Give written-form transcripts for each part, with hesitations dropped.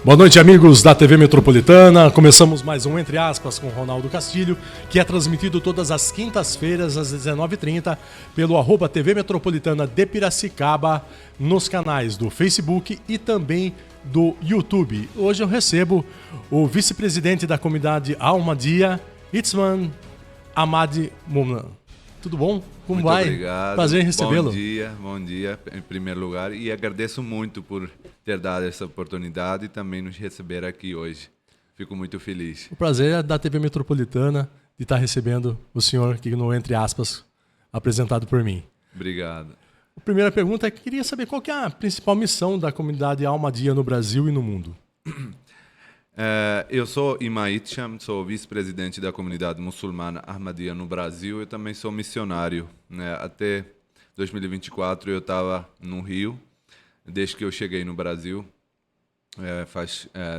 Boa noite, amigos da TV Metropolitana. Começamos mais um Entre Aspas com Ronaldo Castilho, que é transmitido todas as quintas-feiras às 19h30 pelo @TV Metropolitana de Piracicaba, nos canais do Facebook e também do YouTube. Hoje eu recebo o vice-presidente da comunidade Ahmadiyya, Itzman Ahmad Mumna. Tudo bom? Como muito vai? Obrigado. Prazer em recebê-lo. Bom dia, em primeiro lugar. E agradeço muito por ter dado essa oportunidade e também nos receber aqui hoje. Fico muito feliz. O prazer é da TV Metropolitana de estar recebendo o senhor aqui no Entre Aspas, apresentado por mim. Obrigado. A primeira pergunta é que queria saber qual que é a principal missão da comunidade Ahmadiyya no Brasil e no mundo. Eu sou Imam Itzman, sou vice-presidente da comunidade muçulmana Ahmadiyya no Brasil. Eu também sou missionário, né? Até 2024 eu estava no Rio, desde que eu cheguei no Brasil.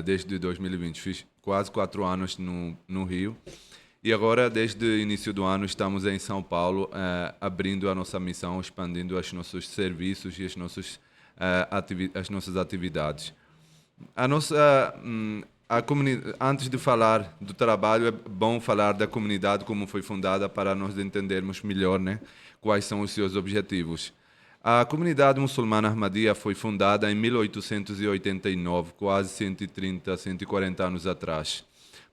Desde 2020, fiz quase 4 anos no Rio. E agora, desde o início do ano, estamos em São Paulo, abrindo a nossa missão, expandindo os nossos serviços e as nossas atividades. Antes de falar do trabalho, é bom falar da comunidade, como foi fundada, para nós entendermos melhor, né, quais são os seus objetivos. A comunidade muçulmana Ahmadiyya foi fundada em 1889, quase 130, 140 anos atrás,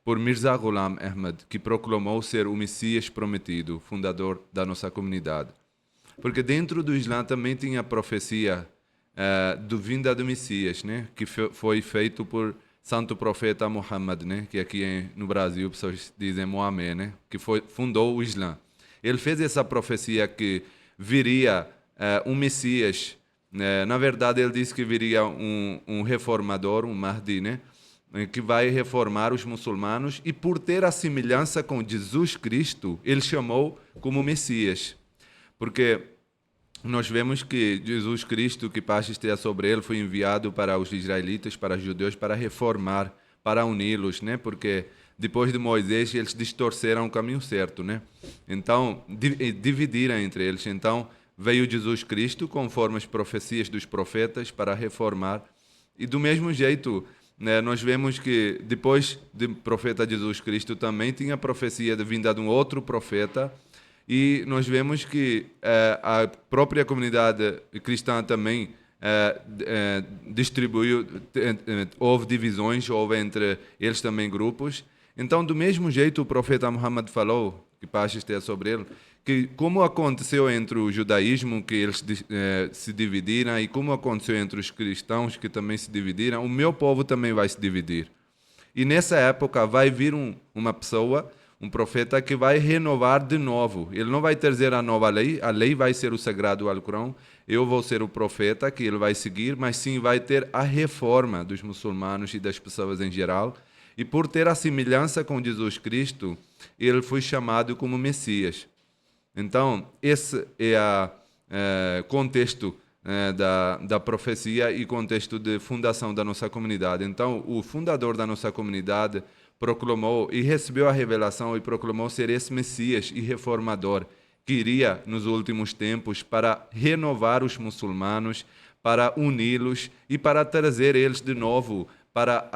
por Mirza Ghulam Ahmad, que proclamou ser o Messias prometido, fundador da nossa comunidade. Porque dentro do Islã também tinha a profecia do vinda do Messias, né, que foi feito por Santo Profeta Muhammad, né, que aqui no Brasil pessoas dizem Mohamed, né, que fundou o Islã. Ele fez essa profecia que viria um Messias. Na verdade, ele disse que viria um reformador, um Mahdi, né, que vai reformar os muçulmanos, e por ter a semelhança com Jesus Cristo, ele chamou como Messias. Porque nós vemos que Jesus Cristo, que paz esteja sobre ele, foi enviado para os israelitas, para os judeus, para reformar, para uni-los, né? Porque depois de Moisés eles distorceram o caminho certo, né? Então, dividiram entre eles. Então, veio Jesus Cristo, conforme as profecias dos profetas, para reformar. E do mesmo jeito, né, nós vemos que depois do profeta Jesus Cristo também tinha a profecia de vinda de um outro profeta. E nós vemos que a própria comunidade cristã também distribuiu, houve divisões, houve entre eles também grupos. Então, do mesmo jeito, o profeta Muhammad falou, que paz esteja sobre ele, que como aconteceu entre o judaísmo, que eles se dividiram, e como aconteceu entre os cristãos, que também se dividiram, o meu povo também vai se dividir. E nessa época vai vir uma pessoa, um profeta, que vai renovar de novo. Ele não vai trazer a nova lei, a lei vai ser o sagrado Alcorão, eu vou ser o profeta que ele vai seguir, mas sim vai ter a reforma dos muçulmanos e das pessoas em geral. E por ter a semelhança com Jesus Cristo, ele foi chamado como Messias. Então, esse é o contexto da profecia e contexto de fundação da nossa comunidade. Então, o fundador da nossa comunidade proclamou e recebeu a revelação e proclamou ser esse Messias e reformador que iria nos últimos tempos para renovar os muçulmanos, para uni-los e para trazer eles de novo para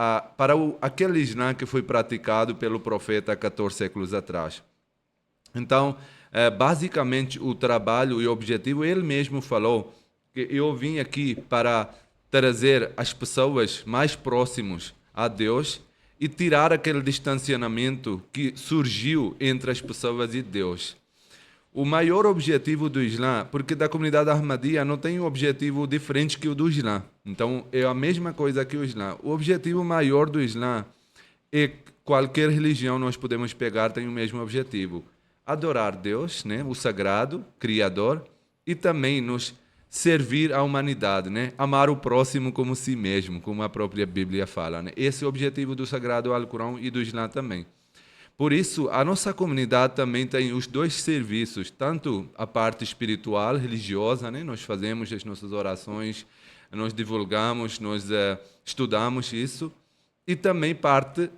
aquele Islã que foi praticado pelo profeta 14 séculos atrás. Então, basicamente, o trabalho e o objetivo, ele mesmo falou que eu vim aqui para trazer as pessoas mais próximas a Deus e tirar aquele distanciamento que surgiu entre as pessoas e Deus. O maior objetivo do Islã, porque da comunidade Ahmadiyya não tem um objetivo diferente que o do Islã. Então, é a mesma coisa que o Islã. O objetivo maior do Islã é qualquer religião nós podemos pegar, tem o mesmo objetivo. Adorar Deus, né, o sagrado, Criador, e também nos servir à humanidade, né? Amar o próximo como si mesmo, como a própria Bíblia fala, né? Esse é o objetivo do Sagrado Alcorão e do Islã também. Por isso, a nossa comunidade também tem os dois serviços, tanto a parte espiritual, religiosa, né? Nós fazemos as nossas orações, nós divulgamos, nós estudamos isso, e também parte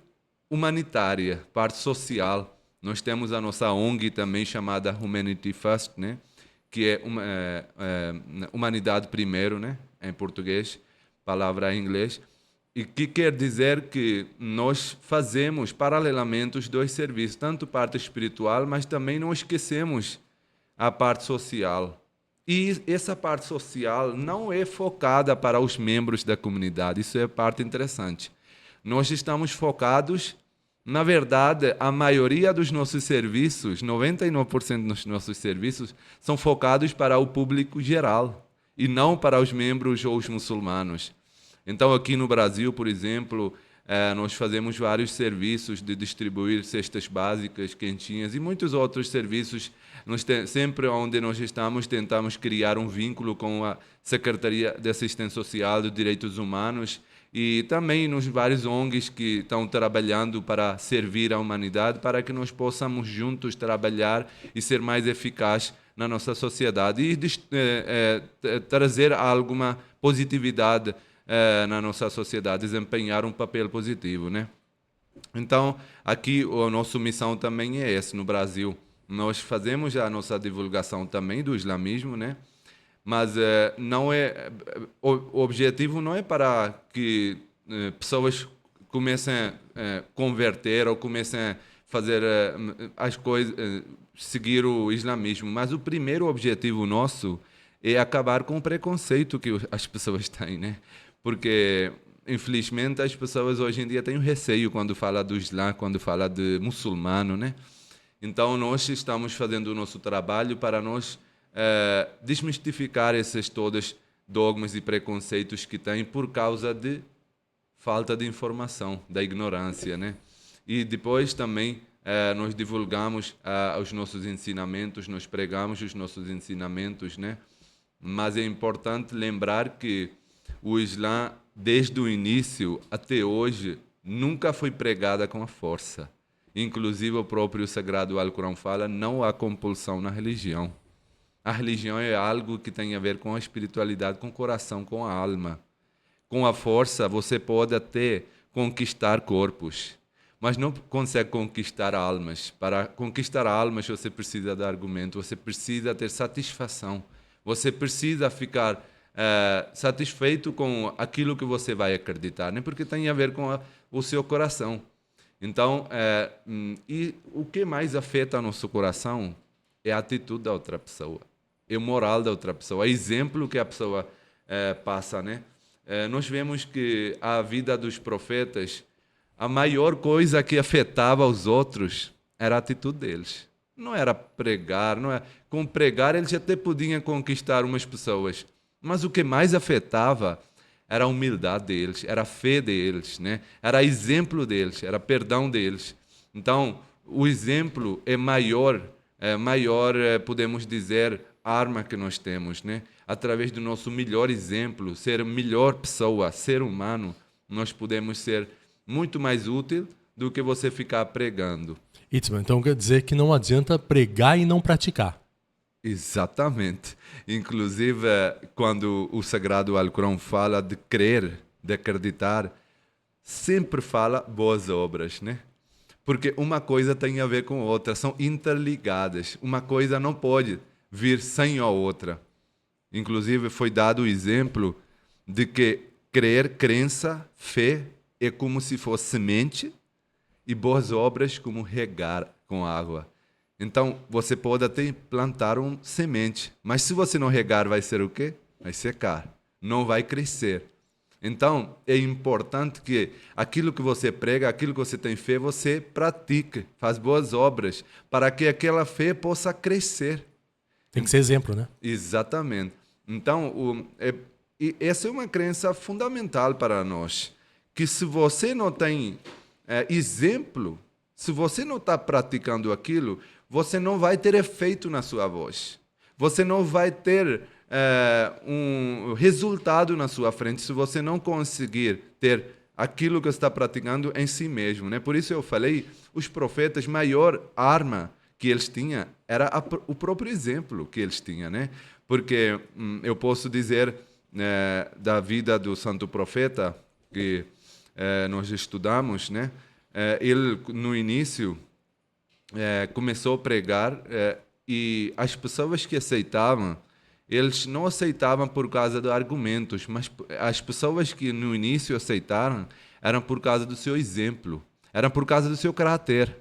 humanitária, parte social. Nós temos a nossa ONG também chamada Humanity First, né? Que é humanidade primeiro, né, em português, palavra em inglês. E que quer dizer que nós fazemos paralelamente os dois serviços, tanto parte espiritual, mas também não esquecemos a parte social. E essa parte social não é focada para os membros da comunidade, isso é parte interessante. Nós estamos focados, na verdade, a maioria dos nossos serviços, 99% dos nossos serviços, são focados para o público geral e não para os membros ou os muçulmanos. Então, aqui no Brasil, por exemplo, nós fazemos vários serviços de distribuir cestas básicas, quentinhas e muitos outros serviços. Sempre onde nós estamos, tentamos criar um vínculo com a Secretaria de Assistência Social dos Direitos Humanos e também nos vários ONGs que estão trabalhando para servir a humanidade, para que nós possamos juntos trabalhar e ser mais eficazes na nossa sociedade e trazer alguma positividade na nossa sociedade, desempenhar um papel positivo, né? Então, aqui a nossa missão também é essa no Brasil. Nós fazemos a nossa divulgação também do islamismo, né? Mas não é o objetivo não é para que pessoas comecem a converter ou comecem a fazer as coisas, seguir o islamismo, mas o primeiro objetivo nosso é acabar com o preconceito que as pessoas têm, né? Porque infelizmente as pessoas hoje em dia têm um receio quando fala do Islã, quando fala de muçulmano, né? Então nós estamos fazendo o nosso trabalho para nós desmistificar esses todos dogmas e preconceitos que têm por causa de falta de informação, da ignorância, né? E depois também nós divulgamos os nossos ensinamentos, nós pregamos os nossos ensinamentos, né? Mas é importante lembrar que o Islã, desde o início até hoje, nunca foi pregada com a força. Inclusive, o próprio Sagrado Alcorão fala, não há compulsão na religião. A religião é algo que tem a ver com a espiritualidade, com o coração, com a alma. Com a força, você pode até conquistar corpos, mas não consegue conquistar almas. Para conquistar almas, você precisa de argumento, você precisa ter satisfação, você precisa ficar satisfeito com aquilo que você vai acreditar, né? Porque tem a ver com o seu coração. Então, e o que mais afeta o nosso coração é a atitude da outra pessoa, é o moral da outra pessoa, é o exemplo que a pessoa passa, né? Nós vemos que a vida dos profetas, a maior coisa que afetava os outros era a atitude deles. Não era pregar, não é. Com pregar eles até podiam conquistar umas pessoas, mas o que mais afetava era a humildade deles, era a fé deles, né? Era exemplo deles, era perdão deles. Então, o exemplo é maior, podemos dizer, arma que nós temos, né? Através do nosso melhor exemplo, ser a melhor pessoa, ser humano, nós podemos ser muito mais útil do que você ficar pregando. Itzman, então quer dizer que não adianta pregar e não praticar. Exatamente. Inclusive, quando o Sagrado Alcorão fala de crer, de acreditar, sempre fala boas obras, né? Porque uma coisa tem a ver com a outra, são interligadas. Uma coisa não pode vir sem a outra. Inclusive, foi dado o exemplo de que crença, fé, é como se fosse semente e boas obras como regar com água. Então, você pode até plantar uma semente, mas se você não regar, vai ser o quê? Vai secar, não vai crescer. Então, é importante que aquilo que você prega, aquilo que você tem fé, você pratique, faz boas obras, para que aquela fé possa crescer. Tem que ser exemplo, né? Exatamente. Então, essa é uma crença fundamental para nós, que se você não tem exemplo, se você não está praticando aquilo, você não vai ter efeito na sua voz. Você não vai ter um resultado na sua frente se você não conseguir ter aquilo que está praticando em si mesmo, né? Por isso eu falei, os profetas, maior arma que eles tinham era o próprio exemplo que eles tinham, né? Porque eu posso dizer da vida do santo profeta que nós estudamos, né? Ele, no início, começou a pregar e as pessoas que aceitavam, eles não aceitavam por causa de argumentos, mas as pessoas que no início aceitaram eram por causa do seu exemplo, eram por causa do seu caráter.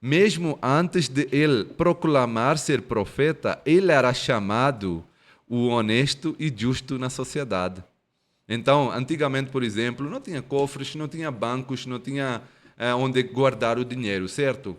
Mesmo antes de ele proclamar ser profeta, ele era chamado o honesto e justo na sociedade. Então, antigamente, por exemplo, não tinha cofres, não tinha bancos, não tinha onde guardar o dinheiro, certo?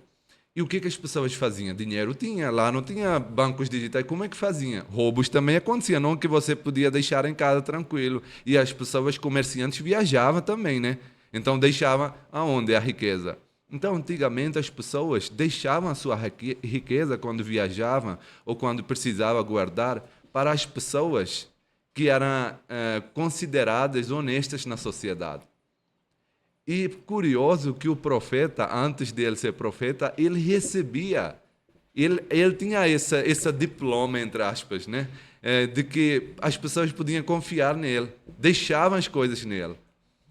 E o que as pessoas faziam? Dinheiro tinha lá, não tinha bancos digitais. Como é que faziam? Roubos também aconteciam, não que você podia deixar em casa tranquilo. E as pessoas comerciantes viajavam também, né? Então, deixavam aonde a riqueza? Então, antigamente, as pessoas deixavam a sua riqueza quando viajavam ou quando precisavam guardar para as pessoas que eram consideradas honestas na sociedade. E curioso que o profeta, antes de ele ser profeta, ele recebia, ele tinha esse diploma, entre aspas, né? De que as pessoas podiam confiar nele, deixavam as coisas nele.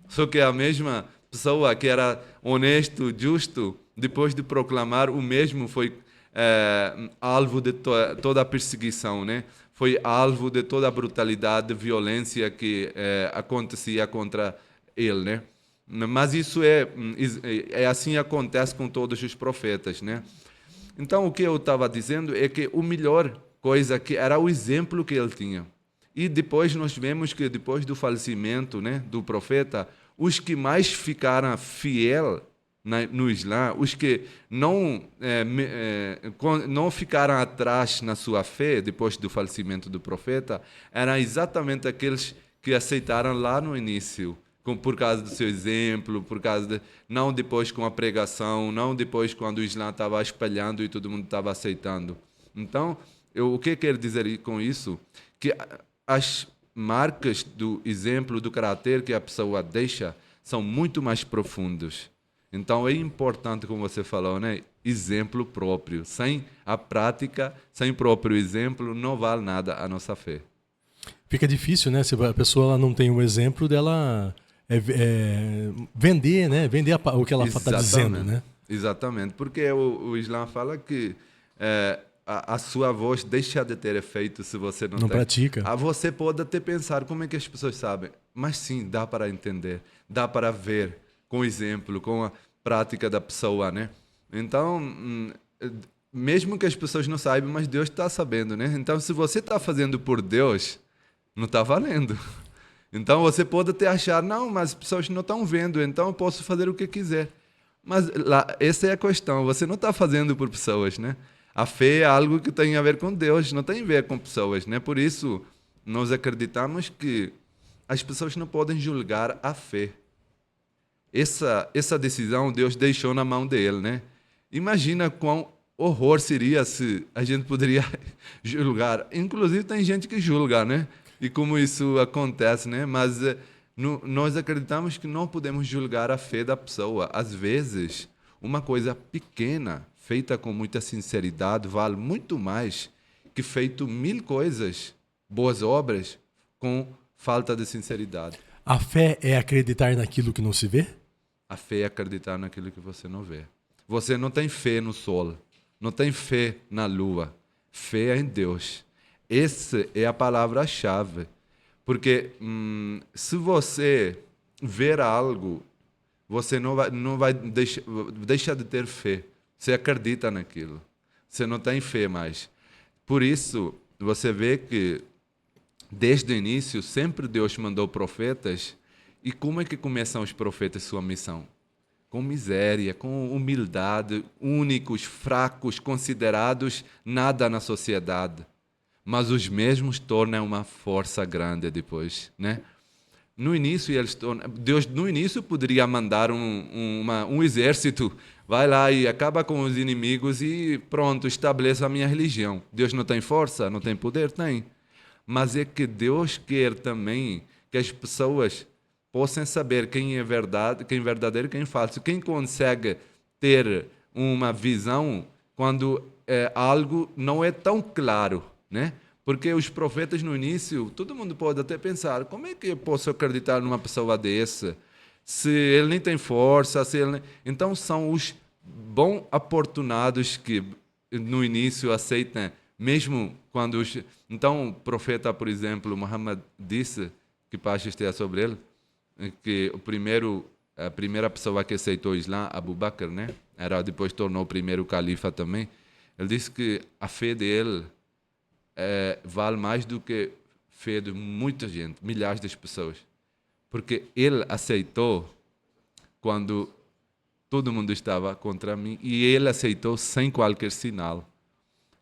Só que a mesma pessoa que era honesto, justo, depois de proclamar, o mesmo foi alvo de toda a perseguição, né? Foi alvo de toda a brutalidade, violência que acontecia contra ele, né? Mas isso é assim acontece com todos os profetas, né? Então o que eu estava dizendo é que o melhor coisa que era o exemplo que ele tinha. E depois nós vemos que depois do falecimento, né, do profeta, os que mais ficaram fiel no Islã, os que não ficaram atrás na sua fé depois do falecimento do profeta, eram exatamente aqueles que aceitaram lá no início, por causa do seu exemplo, não depois com a pregação, não depois quando o Islã estava espalhando e todo mundo estava aceitando. Então, o que eu quero dizer com isso? Que as marcas do exemplo, do caráter que a pessoa deixa, são muito mais profundos. Então, é importante, como você falou, né? Exemplo próprio. Sem a prática, sem o próprio exemplo, não vale nada a nossa fé. Fica difícil, né? Se a pessoa ela não tem o exemplo dela vender, né? Vender o que ela está dizendo, né? Exatamente. Porque o Islã fala que a sua voz deixa de ter efeito se você não pratica. Você pode até pensar como é que as pessoas sabem, mas sim, dá para entender, dá para ver com o exemplo, com a prática da pessoa, né? Então, mesmo que as pessoas não saibam, mas Deus está sabendo, né? Então, se você está fazendo por Deus, não está valendo. Então, você pode até achar, não, mas as pessoas não estão vendo, então eu posso fazer o que quiser. Mas essa é a questão, você não está fazendo por pessoas, né? A fé é algo que tem a ver com Deus, não tem a ver com pessoas, né? Por isso, nós acreditamos que as pessoas não podem julgar a fé. Essa decisão Deus deixou na mão dele, né? Imagina quão horror seria se a gente poderia julgar. Inclusive, tem gente que julga, né? E como isso acontece, né? Mas nós acreditamos que não podemos julgar a fé da pessoa. Às vezes, uma coisa pequena, feita com muita sinceridade, vale muito mais que feito 1000 coisas, boas obras, com falta de sinceridade. A fé é acreditar naquilo que não se vê? A fé é acreditar naquilo que você não vê. Você não tem fé no sol, não tem fé na lua. Fé é em Deus. Essa é a palavra-chave. Porque se você ver algo, você não vai deixar de ter fé. Você acredita naquilo. Você não tem fé mais. Por isso, você vê que desde o início, sempre Deus mandou profetas. E como é que começam os profetas sua missão? Com miséria, com humildade, únicos, fracos, considerados nada na sociedade. Mas os mesmos tornam uma força grande depois, né? No início, Deus no início poderia mandar um exército, vai lá e acaba com os inimigos e pronto, estabeleça a minha religião. Deus não tem força, não tem poder? Tem. Mas é que Deus quer também que as pessoas possam saber quem é verdade, quem é verdadeiro e quem é falso. Quem consegue ter uma visão quando algo não é tão claro, né? Porque os profetas no início, todo mundo pode até pensar, como é que eu posso acreditar numa pessoa dessa? Se ele nem tem força, se ele nem... Então são os bom afortunados que no início aceitam Mesmo quando... Então, o profeta, por exemplo, Muhammad disse, que paz esteja sobre ele, que a primeira pessoa que aceitou o Islã, Abu Bakr, né? Depois tornou o primeiro califa também. Ele disse que a fé dele vale mais do que a fé de muita gente, milhares de pessoas. Porque ele aceitou quando todo mundo estava contra mim e ele aceitou sem qualquer sinal.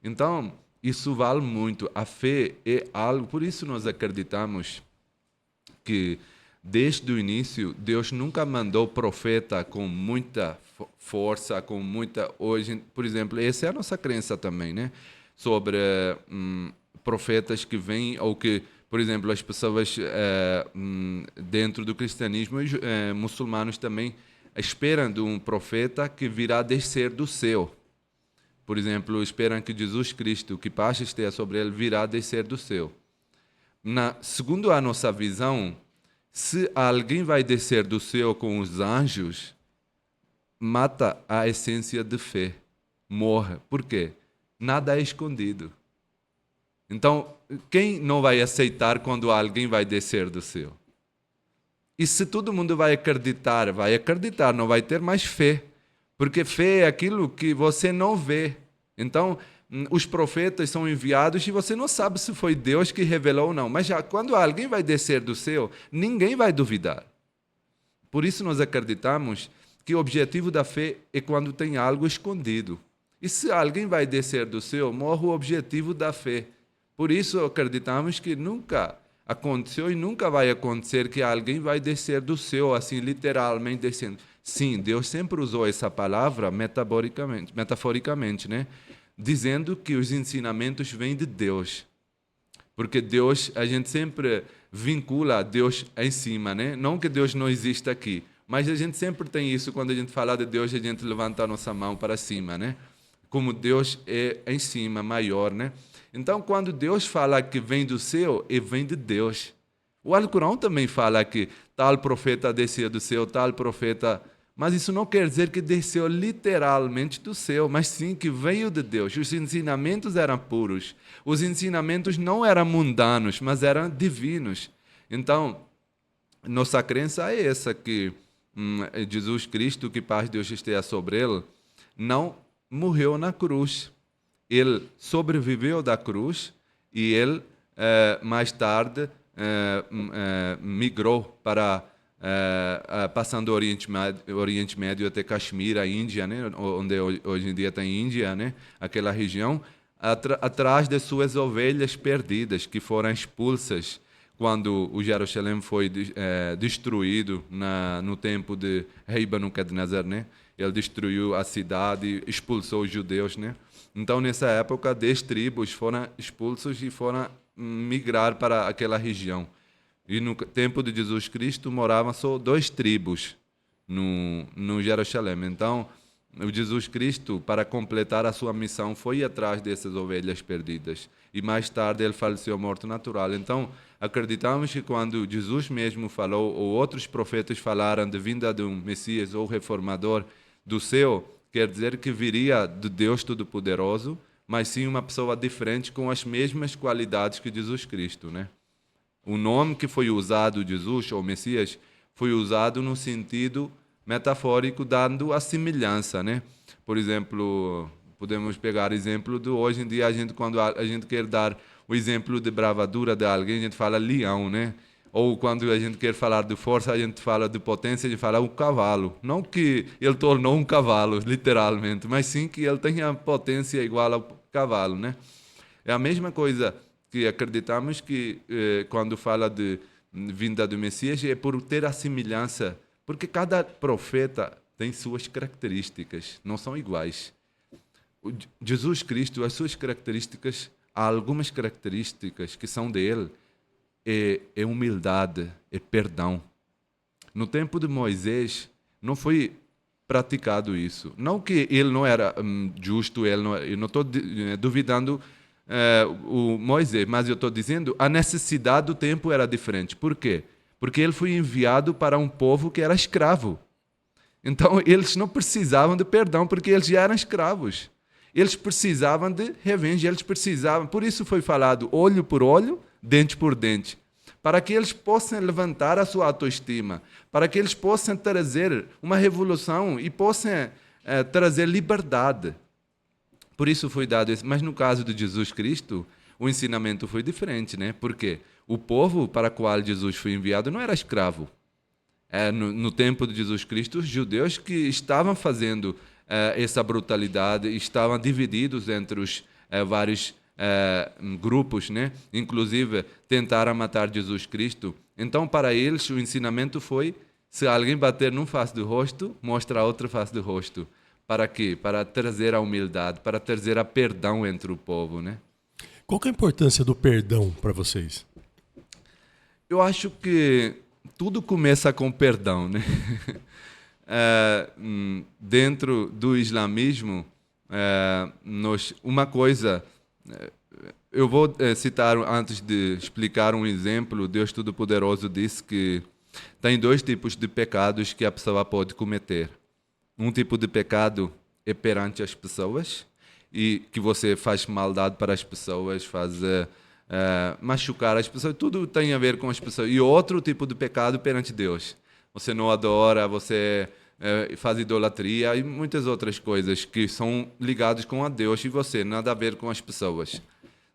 Então, isso vale muito. A fé é algo, por isso nós acreditamos que desde o início Deus nunca mandou profeta com muita força, com muita... Hoje, por exemplo, essa é a nossa crença também, né? Sobre profetas que vêm ou que, por exemplo, as pessoas dentro do cristianismo muçulmanos também esperam de um profeta que virá descer do céu. Por exemplo, esperam que Jesus Cristo, que paz esteja sobre ele, virá descer do céu. Segundo a nossa visão, se alguém vai descer do céu com os anjos, mata a essência de fé, morre. Por quê? Nada é escondido. Então, quem não vai aceitar quando alguém vai descer do céu? E se todo mundo vai acreditar, não vai ter mais fé. Porque fé é aquilo que você não vê. Então, os profetas são enviados e você não sabe se foi Deus que revelou ou não. Mas já quando alguém vai descer do céu, ninguém vai duvidar. Por isso nós acreditamos que o objetivo da fé é quando tem algo escondido. E se alguém vai descer do céu, morre o objetivo da fé. Por isso acreditamos que nunca aconteceu e nunca vai acontecer que alguém vai descer do céu, assim, literalmente descendo. Sim, Deus sempre usou essa palavra metaforicamente, né? Dizendo que os ensinamentos vêm de Deus. Porque Deus, a gente sempre vincula a Deus em cima, né? Não que Deus não exista aqui, mas a gente sempre tem isso, quando a gente fala de Deus, a gente levanta a nossa mão para cima, né? Como Deus é em cima, maior, né? Então, quando Deus fala que vem do céu, vem de Deus. O Alcorão também fala que tal profeta desceu do céu, tal profeta... Mas isso não quer dizer que desceu literalmente do céu, mas sim que veio de Deus. Os ensinamentos eram puros. Os ensinamentos não eram mundanos, mas eram divinos. Então, nossa crença é essa, que Jesus Cristo, que paz de Deus esteja sobre ele, não morreu na cruz. Ele sobreviveu da cruz e ele, mais tarde, migrou para... passando o Oriente Médio até Caxemira, a Índia, né? Onde hoje em dia tem Índia, né? Aquela região, atrás de suas ovelhas perdidas, que foram expulsas quando o Jerusalém foi destruído no tempo de rei Nabucodonosor, né? Ele destruiu a cidade, expulsou os judeus, né? Então, nessa época, 10 tribos foram expulsos e foram migrar para aquela região. E no tempo de Jesus Cristo moravam só 2 tribos no Jerusalém. Então, o Jesus Cristo, para completar a sua missão, foi atrás dessas ovelhas perdidas. E mais tarde ele faleceu morto natural. Então, acreditamos que quando Jesus mesmo falou, ou outros profetas falaram de vinda de um Messias ou reformador do céu, quer dizer que viria de Deus Todo-Poderoso, mas sim uma pessoa diferente com as mesmas qualidades que Jesus Cristo, né? O nome que foi usado, Jesus ou Messias, foi usado no sentido metafórico, dando a semelhança, né? Por exemplo, podemos pegar exemplo de hoje em dia, quando a gente quer dar o exemplo de bravadura de alguém, a gente fala leão, né? Ou quando a gente quer falar de força, a gente fala de potência, a gente fala o cavalo. Não que ele tornou um cavalo, literalmente, mas sim que ele tem a potência igual ao cavalo, né? É a mesma coisa que acreditamos que quando fala de vinda do Messias é por ter a semelhança, porque cada profeta tem suas características, não são iguais. Jesus Cristo, as suas características, há algumas características que são dele, é humildade, é perdão. No tempo de Moisés não foi praticado isso. Não que ele não era justo, eu não estou duvidando o Moisés, mas eu estou dizendo a necessidade do tempo era diferente. Por quê? Porque ele foi enviado para um povo que era escravo. Então eles não precisavam de perdão porque eles já eram escravos. Eles precisavam de revenge, eles precisavam, por isso foi falado olho por olho, dente por dente, para que eles possam levantar a sua autoestima, para que eles possam trazer uma revolução e possam trazer liberdade. Por isso foi dado isso. Mas no caso de Jesus Cristo, o ensinamento foi diferente, né? Porque o povo para o qual Jesus foi enviado não era escravo. No tempo de Jesus Cristo, os judeus que estavam fazendo essa brutalidade estavam divididos entre os vários grupos, né? Inclusive tentaram matar Jesus Cristo. Então, para eles, o ensinamento foi: se alguém bater num face do rosto, mostra a outra face do rosto. Para quê? Para trazer a humildade, para trazer a perdão entre o povo, né? Qual que é a importância do perdão para vocês? Eu acho que tudo começa com perdão, né? Dentro do islamismo, uma coisa... eu vou citar, antes de explicar um exemplo, Deus Todo-Poderoso disse que tem 2 tipos de pecados que a pessoa pode cometer. Um tipo de pecado é perante as pessoas, e que você faz maldade para as pessoas, faz machucar as pessoas, tudo tem a ver com as pessoas. E outro tipo de pecado perante Deus. Você não adora, você faz idolatria e muitas outras coisas que são ligadas com a Deus e você, nada a ver com as pessoas.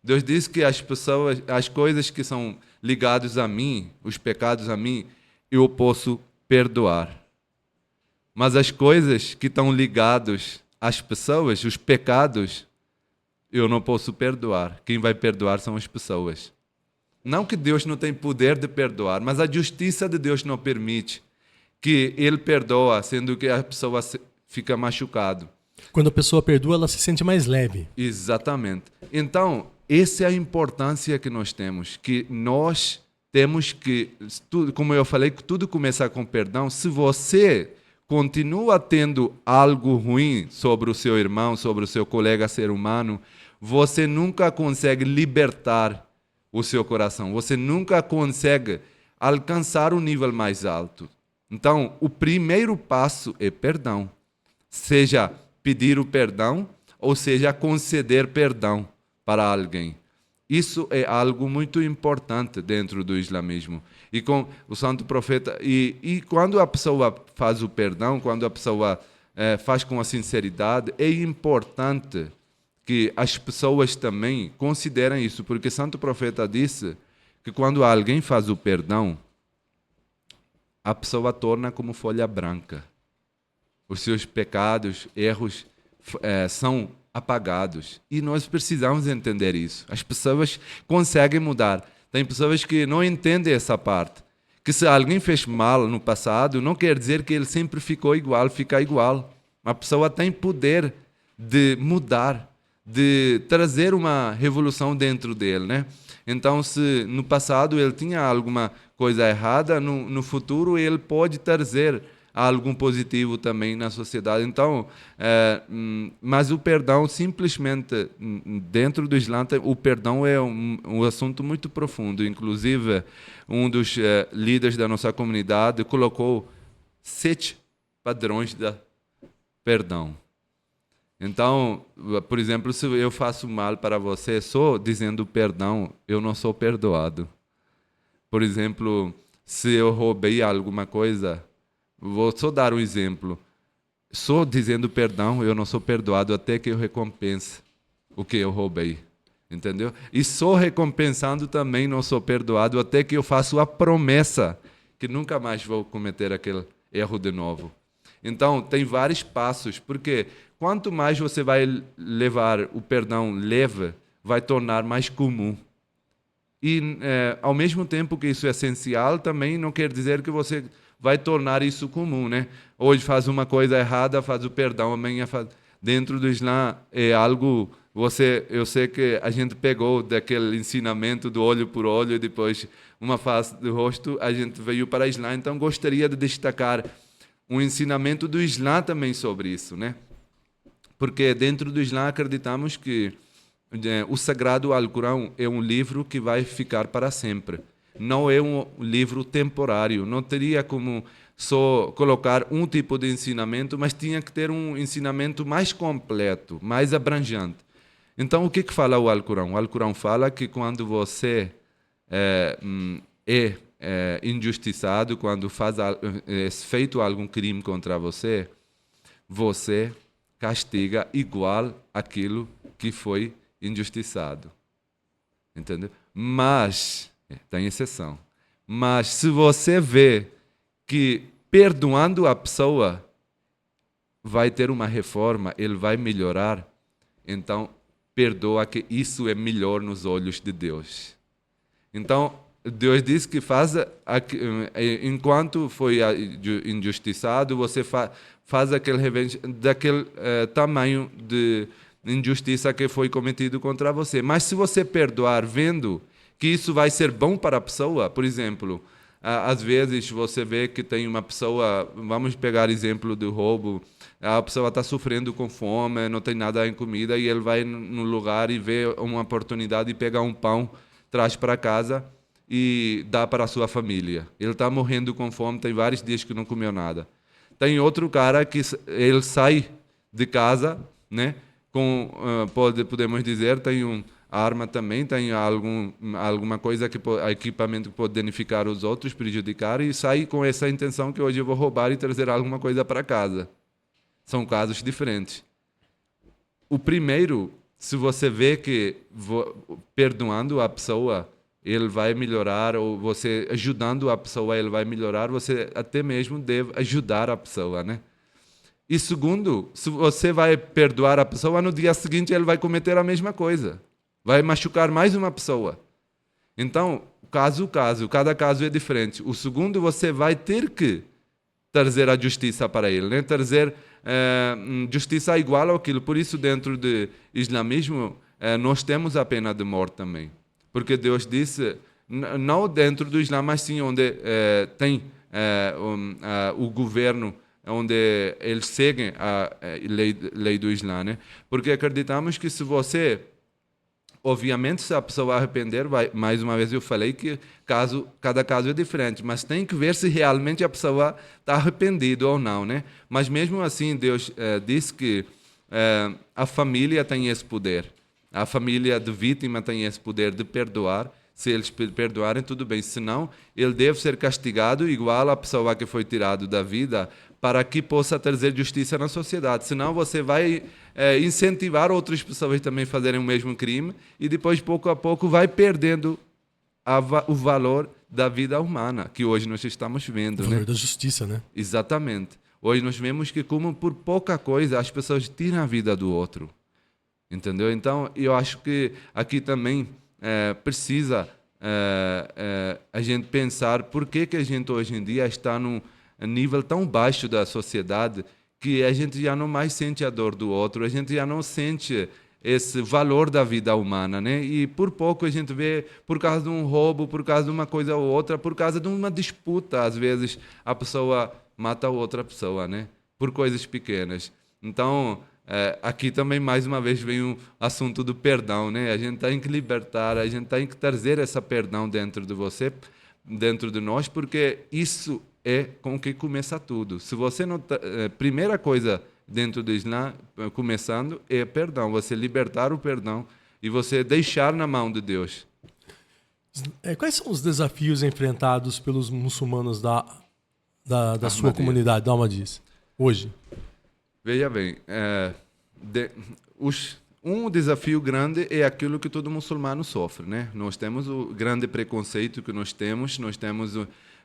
Deus diz que as pessoas, as coisas que são ligadas a mim, os pecados a mim, eu posso perdoar. Mas as coisas que estão ligadas às pessoas, os pecados, eu não posso perdoar. Quem vai perdoar são as pessoas. Não que Deus não tem poder de perdoar, mas a justiça de Deus não permite que Ele perdoa, sendo que a pessoa fica machucada. Quando a pessoa perdoa, ela se sente mais leve. Exatamente. Então, essa é a importância que nós temos, que nós temos que, como eu falei, que tudo começa com perdão. Se você continua tendo algo ruim sobre o seu irmão, sobre o seu colega ser humano, você nunca consegue libertar o seu coração. Você nunca consegue alcançar um nível mais alto. Então, o primeiro passo é perdão. Seja pedir o perdão, ou seja, conceder perdão para alguém. Isso é algo muito importante dentro do islamismo. E com o santo profeta, e quando a pessoa faz o perdão, quando a pessoa faz com a sinceridade, é importante que as pessoas também considerem isso, porque o santo profeta disse que quando alguém faz o perdão, a pessoa torna como folha branca. Os seus pecados, erros são apagados. E nós precisamos entender isso. As pessoas conseguem mudar. Tem pessoas que não entendem essa parte. Que se alguém fez mal no passado, não quer dizer que ele sempre ficou igual, fica igual. A pessoa tem poder de mudar, de trazer uma revolução dentro dele, né? Então, se no passado ele tinha alguma coisa errada, no futuro ele pode trazer algo positivo também na sociedade. Então, mas o perdão, simplesmente, dentro do Islã, o perdão é um assunto muito profundo. Inclusive, um dos líderes da nossa comunidade colocou 7 padrões de perdão. Então, por exemplo, se eu faço mal para você, só dizendo perdão, eu não sou perdoado. Por exemplo, se eu roubei alguma coisa, vou só dar um exemplo. Só dizendo perdão, eu não sou perdoado até que eu recompense o que eu roubei. Entendeu? E só recompensando também não sou perdoado até que eu faço a promessa que nunca mais vou cometer aquele erro de novo. Então, tem vários passos, porque quanto mais você vai levar o perdão leve, vai tornar mais comum. E, ao mesmo tempo que isso é essencial, também não quer dizer que você vai tornar isso comum, né? Hoje faz uma coisa errada, faz o perdão, amanhã faz... Dentro do Islã é algo... Eu sei que a gente pegou daquele ensinamento do olho por olho e depois uma face do rosto, a gente veio para o Islã. Então, gostaria de destacar um ensinamento do Islã também sobre isso, né? Porque dentro do Islã acreditamos que o Sagrado Alcorão é um livro que vai ficar para sempre. Não é um livro temporário. Não teria como só colocar um tipo de ensinamento, mas tinha que ter um ensinamento mais completo, mais abrangente. Então, o que fala o Alcorão? O Alcorão fala que quando você é injustiçado, quando é feito algum crime contra você, você castiga igual aquilo que foi injustiçado. Entendeu? Mas, tem exceção, mas se você vê que perdoando a pessoa vai ter uma reforma, ele vai melhorar, então perdoa, que isso é melhor nos olhos de Deus. Então, Deus diz que enquanto foi injustiçado, você faz daquele tamanho de injustiça que foi cometido contra você. Mas se você perdoar vendo que isso vai ser bom para a pessoa, por exemplo, às vezes você vê que tem uma pessoa, vamos pegar exemplo do roubo, a pessoa está sofrendo com fome, não tem nada em comida, e ele vai no lugar e vê uma oportunidade e pega um pão, traz para casa e dá para a sua família. Ele está morrendo com fome, tem vários dias que não comeu nada. Tem outro cara que ele sai de casa, né? Podemos dizer, tem uma arma também, tem alguma coisa equipamento que pode danificar os outros, prejudicar, e sai com essa intenção que hoje eu vou roubar e trazer alguma coisa para casa. São casos diferentes. O primeiro, se você vê que perdoando a pessoa ele vai melhorar, ou você ajudando a pessoa ele vai melhorar, você até mesmo deve ajudar a pessoa, né? E segundo, se você vai perdoar a pessoa, no dia seguinte ele vai cometer a mesma coisa. Vai machucar mais uma pessoa. Então, cada caso é diferente. O segundo, você vai ter que trazer a justiça para ele, né? Trazer justiça igual àquilo. Por isso, dentro do islamismo, nós temos a pena de morte também. Porque Deus disse, não dentro do Islã, mas sim onde tem o governo, onde eles seguem a lei do Islã, né? Porque acreditamos que se você, obviamente, se a pessoa arrepender, mais uma vez eu falei que cada caso é diferente, mas tem que ver se realmente a pessoa está arrependida ou não, né? Mas mesmo assim, Deus diz que a família tem esse poder. A família de vítima tem esse poder de perdoar. Se eles perdoarem, tudo bem. Se não, ele deve ser castigado igual a pessoa que foi tirado da vida, para que possa trazer justiça na sociedade. Senão você vai incentivar outras pessoas também a fazerem o mesmo crime, e depois, pouco a pouco, vai perdendo o valor da vida humana, que hoje nós estamos vendo. O valor, né? Da justiça, né? Exatamente. Hoje nós vemos que, como por pouca coisa, as pessoas tiram a vida do outro. Entendeu? Então, eu acho que aqui também precisa a gente pensar por que a gente hoje em dia está num nível tão baixo da sociedade, que a gente já não mais sente a dor do outro, a gente já não sente esse valor da vida humana, né? E por pouco a gente vê, por causa de um roubo, por causa de uma coisa ou outra, por causa de uma disputa, às vezes a pessoa mata a outra pessoa, né? Por coisas pequenas. Então, aqui também, mais uma vez, vem o assunto do perdão, né? A gente tem que libertar, a gente tem que trazer esse perdão dentro de você, dentro de nós, porque isso é com que começa tudo. Se você não... primeira coisa dentro do Islã, começando, é perdão. Você libertar o perdão e você deixar na mão de Deus. Quais são os desafios enfrentados pelos muçulmanos da sua comunidade, da Ahmadiyya, hoje? Veja bem, um desafio grande é aquilo que todo muçulmano sofre, né? Nós temos o grande preconceito que nós temos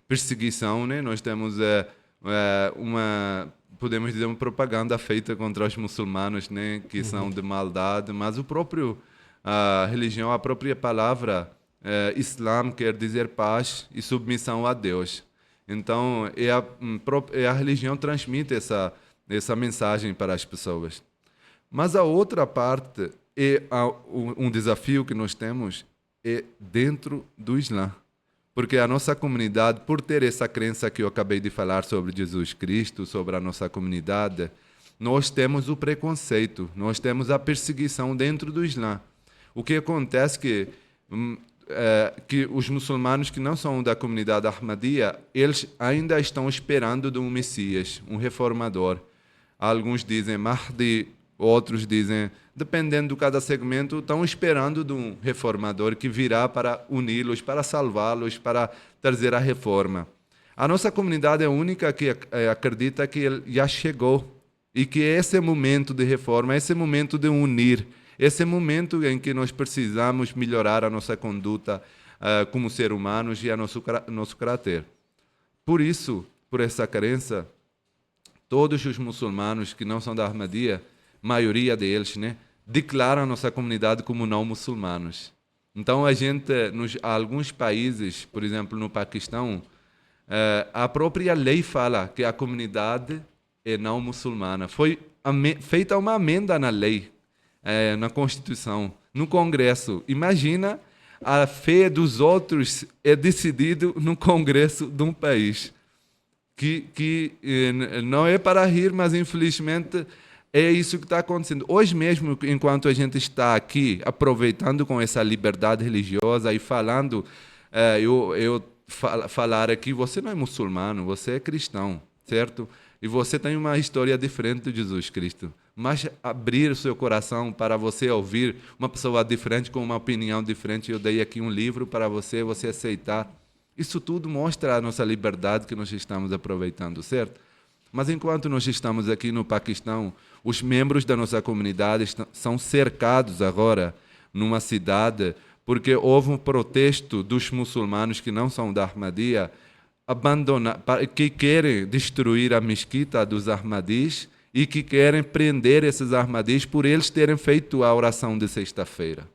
perseguição, né? Nós temos podemos dizer, uma propaganda feita contra os muçulmanos, né? Que são de maldade, mas a religião, a própria palavra Islam quer dizer paz e submissão a Deus. Então, a religião transmite essa mensagem para as pessoas. Mas a outra parte, um desafio que nós temos, é dentro do Islã. Porque a nossa comunidade, por ter essa crença que eu acabei de falar sobre Jesus Cristo, sobre a nossa comunidade, nós temos o preconceito, nós temos a perseguição dentro do Islã. O que acontece é que que os muçulmanos que não são da comunidade Ahmadiyya, eles ainda estão esperando de um Messias, um reformador. Alguns dizem Mahdi, outros dizem, dependendo de cada segmento, estão esperando de um reformador que virá para uni-los, para salvá-los, para trazer a reforma. A nossa comunidade é a única que acredita que ele já chegou e que esse é o momento de reforma, esse é o momento de unir, esse é o momento em que nós precisamos melhorar a nossa conduta como seres humanos e nosso caráter. Por isso, por essa crença, todos os muçulmanos que não são da Ahmadiyya, maioria deles, né, declaram a nossa comunidade como não muçulmanos. Então, a gente, nos alguns países, por exemplo, no Paquistão, a própria lei fala que a comunidade é não muçulmana. Foi feita uma amenda na lei, na Constituição, no Congresso. Imagina, a fé dos outros é decidido no Congresso de um país. Que não é para rir, mas infelizmente é isso que está acontecendo. Hoje mesmo, enquanto a gente está aqui aproveitando com essa liberdade religiosa e falando, falar aqui, você não é muçulmano, você é cristão, certo? E você tem uma história diferente de Jesus Cristo. Mas abrir o seu coração para você ouvir uma pessoa diferente com uma opinião diferente, eu dei aqui um livro para você aceitar. Isso tudo mostra a nossa liberdade que nós estamos aproveitando, certo? Mas enquanto nós estamos aqui no Paquistão, os membros da nossa comunidade são cercados agora numa cidade porque houve um protesto dos muçulmanos que não são da Ahmadiyya, que querem destruir a mesquita dos Ahmadis e que querem prender esses Ahmadis por eles terem feito a oração de sexta-feira.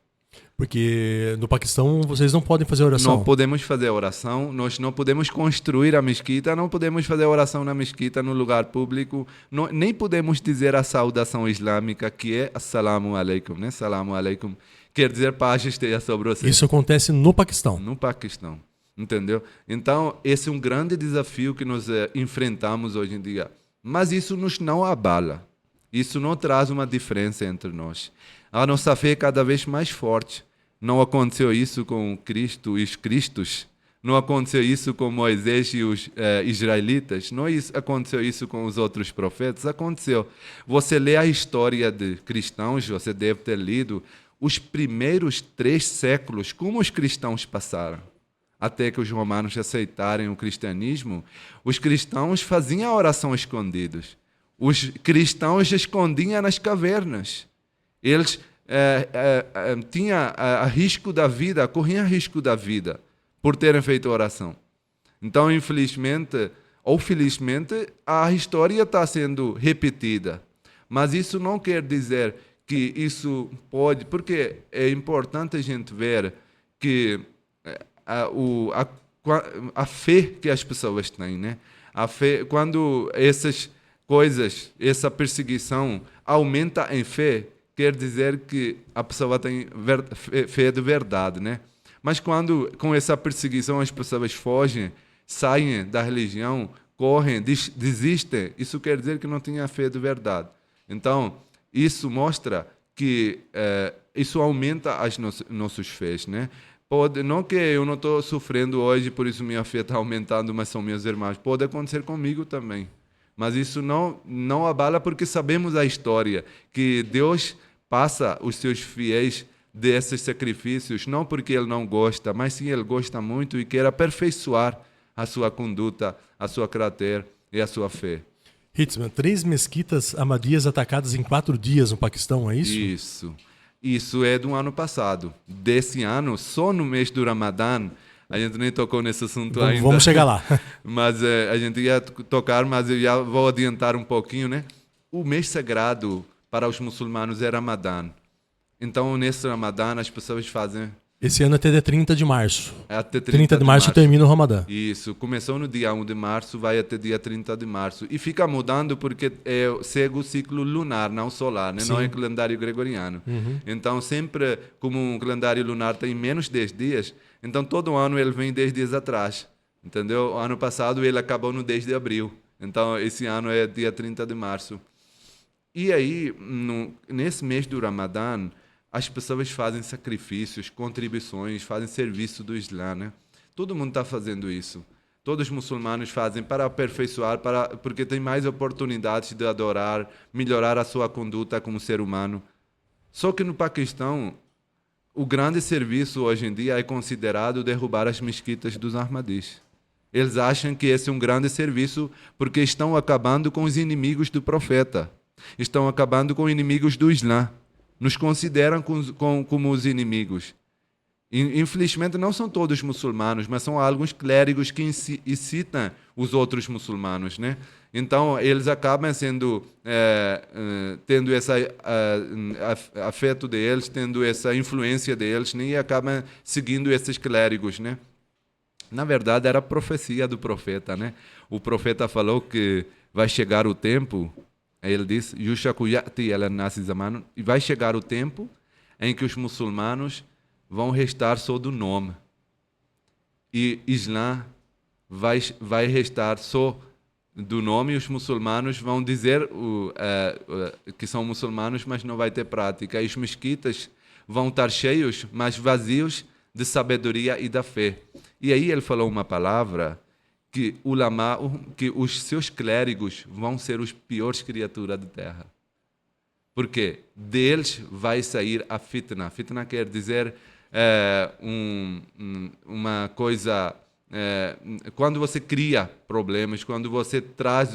Porque no Paquistão vocês não podem fazer oração. Não podemos fazer oração, nós não podemos construir a mesquita, não podemos fazer oração na mesquita, no lugar público, nem podemos dizer a saudação islâmica, que é Assalamu alaikum, né? Assalamu alaikum, quer dizer paz esteja sobre você. Isso acontece no Paquistão. No Paquistão, entendeu? Então, esse é um grande desafio que nós enfrentamos hoje em dia. Mas isso nos não abala, isso não traz uma diferença entre nós. A nossa fé é cada vez mais forte. Não aconteceu isso com Cristo e os Cristos. Não aconteceu isso com Moisés e os israelitas. Não aconteceu isso com os outros profetas. Aconteceu. Você lê a história de cristãos, você deve ter lido os primeiros 3 séculos, como os cristãos passaram. Até que os romanos aceitarem o cristianismo, os cristãos faziam a oração escondidos. Os cristãos escondiam nas cavernas. Eles tinham risco da vida, corriam risco da vida por terem feito oração. Então, infelizmente ou felizmente, a história está sendo repetida. Mas isso não quer dizer que isso pode... Porque é importante a gente ver que a fé que as pessoas têm, né? A fé, quando essas coisas, essa perseguição aumenta em fé, quer dizer que a pessoa tem fé de verdade, né? Mas quando com essa perseguição as pessoas fogem, saem da religião, correm, desistem, isso quer dizer que não tinha fé de verdade. Então, isso mostra que isso aumenta as nossos fés, né? Não que eu não estou sofrendo hoje, por isso minha fé está aumentando, mas são meus irmãos. Pode acontecer comigo também. Mas isso não abala porque sabemos a história, que Deus passa os seus fiéis desses sacrifícios, não porque Ele não gosta, mas sim Ele gosta muito e quer aperfeiçoar a sua conduta, a sua caráter e a sua fé. Hitzman, 3 mesquitas ahmadiyas atacadas em 4 dias no Paquistão, é isso? Isso. Isso é do ano passado. Desse ano, só no mês do Ramadã, a gente nem tocou nesse assunto ainda. Vamos chegar lá. Mas a gente ia tocar, mas eu já vou adiantar um pouquinho, né? O mês sagrado para os muçulmanos é Ramadã. Então, nesse Ramadã, as pessoas fazem... Esse ano é até dia 30 de março. Até 30 de março termina o Ramadã. Isso. Começou no dia 1 de março, vai até dia 30 de março. E fica mudando porque segue o ciclo lunar, não solar, né? Não é calendário gregoriano. Uhum. Então, sempre, como um calendário lunar tem menos 10 dias, então todo ano ele vem 10 dias atrás. Entendeu? O ano passado ele acabou no 10 de abril. Então, esse ano é dia 30 de março. E aí, nesse mês do Ramadã, as pessoas fazem sacrifícios, contribuições, fazem serviço do Islã, né? Todo mundo está fazendo isso. Todos os muçulmanos fazem para aperfeiçoar, porque tem mais oportunidades de adorar, melhorar a sua conduta como ser humano. Só que no Paquistão, o grande serviço hoje em dia é considerado derrubar as mesquitas dos Ahmadis. Eles acham que esse é um grande serviço porque estão acabando com os inimigos do profeta. Estão acabando com os inimigos do Islã. Nos consideram como os inimigos. Infelizmente, não são todos muçulmanos, mas são alguns clérigos que incitam os outros muçulmanos, né? Então, eles acabam tendo esse afeto deles, tendo essa influência deles, né? E acabam seguindo esses clérigos, né? Na verdade, era a profecia do profeta, né? O profeta falou que vai chegar o tempo, ele disse, "Yushaku ya'ti ala nasi zamanu", e vai chegar o tempo em que os muçulmanos vão restar só do nome. E Islã vai restar só do nome, e os muçulmanos vão dizer que são muçulmanos, mas não vai ter prática. E os mesquitas vão estar cheios, mas vazios de sabedoria e da fé. E aí ele falou uma palavra que os seus clérigos vão ser os piores criaturas da terra. Porque deles vai sair a fitna. Fitna quer dizer uma coisa... quando você cria problemas, quando você traz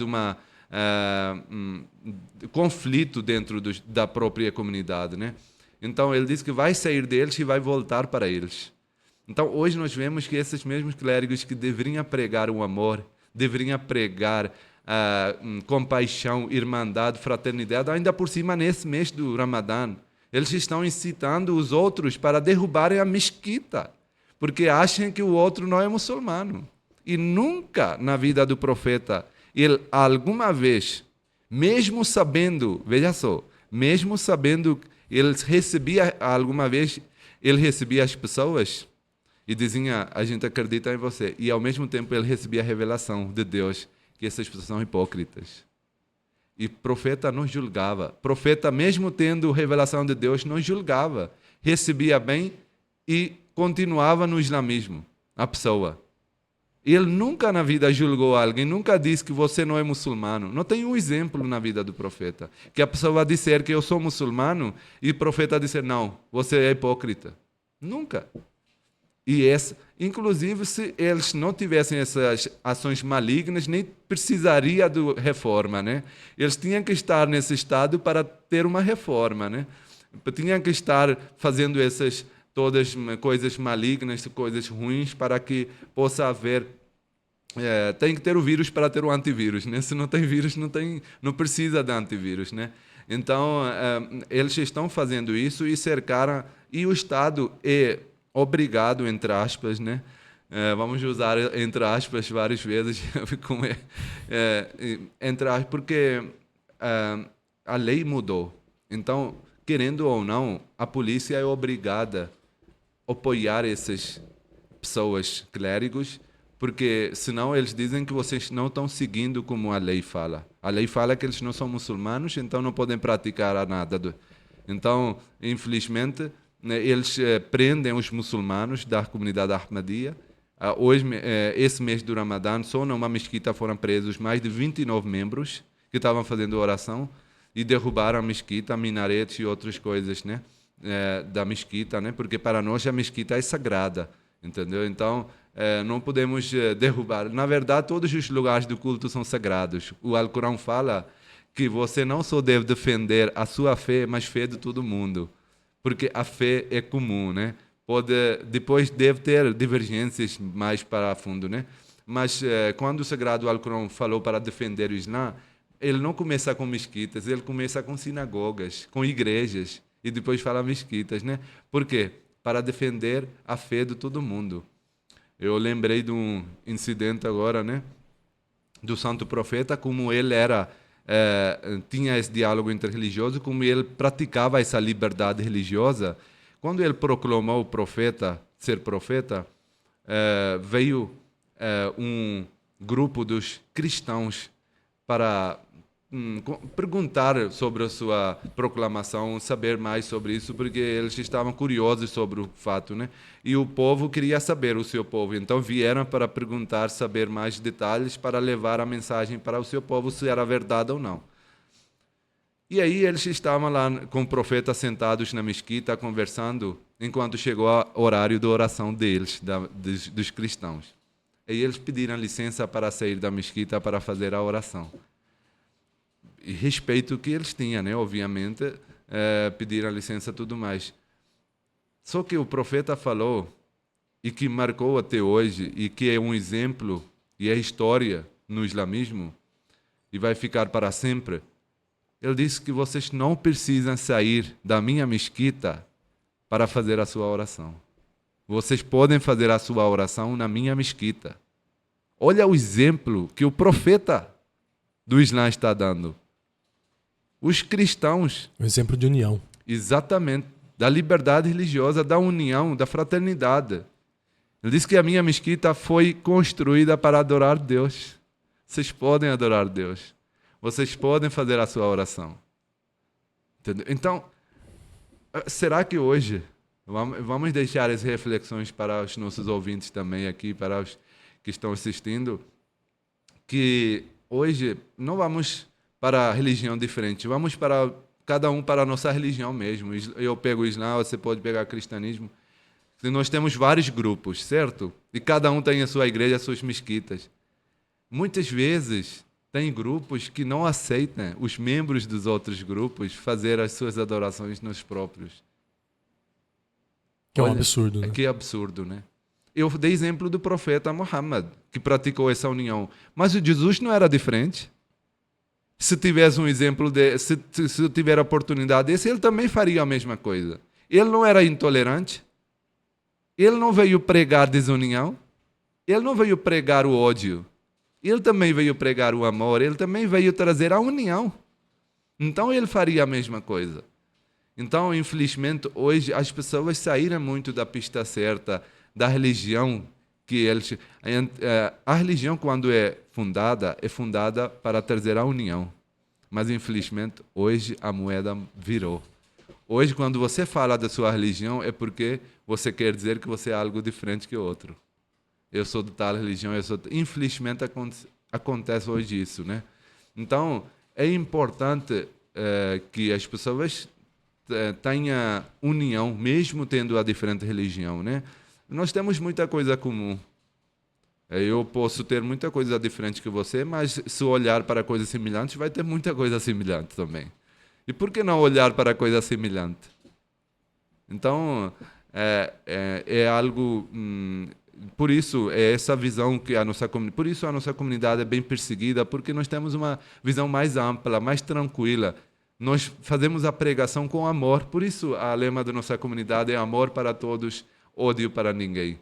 conflito dentro da própria comunidade, né? Então, ele diz que vai sair deles e vai voltar para eles. Então, hoje nós vemos que esses mesmos clérigos que deveriam pregar o amor, deveriam pregar compaixão, irmandade, fraternidade, ainda por cima, nesse mês do Ramadã, eles estão incitando os outros para derrubarem a mesquita, porque acham que o outro não é muçulmano. E nunca na vida do profeta, ele alguma vez, mesmo sabendo, veja só, mesmo sabendo, ele recebia alguma vez, ele recebia as pessoas e dizia, a gente acredita em você. E ao mesmo tempo ele recebia a revelação de Deus, que essas pessoas são hipócritas. E profeta não julgava. Profeta, mesmo tendo revelação de Deus, não julgava. Recebia bem e continuava no islamismo, a pessoa. Ele nunca na vida julgou alguém, nunca disse que você não é muçulmano. Não tem um exemplo na vida do profeta. Que a pessoa vai dizer que eu sou muçulmano e o profeta dizer, não, você é hipócrita. Nunca. Inclusive, se eles não tivessem essas ações malignas, nem precisaria de reforma, né? Eles tinham que estar nesse estado para ter uma reforma, né? Tinham que estar fazendo todas coisas malignas, coisas ruins, para que possa haver... tem que ter o vírus para ter o antivírus, né? Se não tem vírus, não precisa de antivírus, né? Então, eles estão fazendo isso e cercaram... E o Estado é obrigado, entre aspas, né? Vamos usar entre aspas várias vezes, entre aspas, porque a lei mudou. Então, querendo ou não, a polícia é obrigada a apoiar essas pessoas clérigos, porque senão eles dizem que vocês não estão seguindo como a lei fala. A lei fala que eles não são muçulmanos, então não podem praticar nada. Então, infelizmente, eles prendem os muçulmanos da comunidade Ahmadiyya. Hoje, esse mês do Ramadã, só numa mesquita foram presos mais de 29 membros que estavam fazendo oração e derrubaram a mesquita, minaretes e outras coisas, né? Da mesquita, né? Porque para nós a mesquita é sagrada, entendeu? Então, não podemos derrubar. Na verdade, todos os lugares do culto são sagrados. O Alcorão fala que você não só deve defender a sua fé, mas a fé de todo mundo. Porque a fé é comum, né? Depois deve ter divergências mais para fundo, né? Mas quando o Sagrado Alcorão falou para defender o Islã, ele não começa com mesquitas, ele começa com sinagogas, com igrejas, e depois fala mesquitas, né? Por quê? Para defender a fé de todo mundo. Eu lembrei de um incidente agora, né? Do Santo Profeta, como ele tinha esse diálogo interreligioso, como ele praticava essa liberdade religiosa. Quando ele proclamou o profeta, ser profeta, veio um grupo dos cristãos para perguntar sobre a sua proclamação, saber mais sobre isso, porque eles estavam curiosos sobre o fato, né? E o povo queria saber, o seu povo. Então vieram para perguntar, saber mais detalhes, para levar a mensagem para o seu povo, se era verdade ou não. E aí eles estavam lá com o profeta sentados na mesquita, conversando, enquanto chegou o horário da oração deles, dos cristãos. E eles pediram licença para sair da mesquita para fazer a oração. E respeito que eles tinham, né? Obviamente, pediram licença e tudo mais. Só que o profeta falou, e que marcou até hoje, e que é um exemplo, e é história no islamismo, e vai ficar para sempre. Ele disse que vocês não precisam sair da minha mesquita para fazer a sua oração. Vocês podem fazer a sua oração na minha mesquita. Olha o exemplo que o profeta do Islã está dando. Os cristãos... Um exemplo de união. Exatamente. Da liberdade religiosa, da união, da fraternidade. Ele disse que a minha mesquita foi construída para adorar Deus. Vocês podem adorar Deus. Vocês podem fazer a sua oração. Entendeu? Então, será que hoje... Vamos deixar as reflexões para os nossos ouvintes também aqui, para os que estão assistindo, que hoje não vamos para a religião diferente, vamos para cada um para a nossa religião mesmo. Eu pego o Islã, você pode pegar o cristianismo. Nós temos vários grupos, certo? E cada um tem a sua igreja, as suas mesquitas. Muitas vezes tem grupos que não aceitam os membros dos outros grupos fazer as suas adorações nos próprios. Que é um absurdo, né? Que é absurdo, né? Eu dei exemplo do profeta Muhammad, que praticou essa união. Mas o Jesus não era diferente. Se tivesse um exemplo, se tiver a oportunidade desse, ele também faria a mesma coisa. Ele não era intolerante. Ele não veio pregar desunião. Ele não veio pregar o ódio. Ele também veio pregar o amor. Ele também veio trazer a união. Então ele faria a mesma coisa. Então, infelizmente, hoje as pessoas saíram muito da pista certa, da religião que eles... A religião, quando é fundada para trazer a união. Mas, infelizmente, hoje a moeda virou. Hoje, quando você fala da sua religião, é porque você quer dizer que você é algo diferente que o outro. Eu sou de tal religião, Infelizmente, acontece hoje isso, né? Então, é importante que as pessoas tenha união, mesmo tendo a diferente religião, né? Nós temos muita coisa comum. Eu posso ter muita coisa diferente que você, mas se olhar para coisas semelhantes, vai ter muita coisa semelhante também. E por que não olhar para coisa semelhante? Então, é algo... por isso, é essa visão que a nossa comunidade... Por isso a nossa comunidade é bem perseguida, porque nós temos uma visão mais ampla, mais tranquila. Nós fazemos a pregação com amor, por isso a lema da nossa comunidade é amor para todos, ódio para ninguém.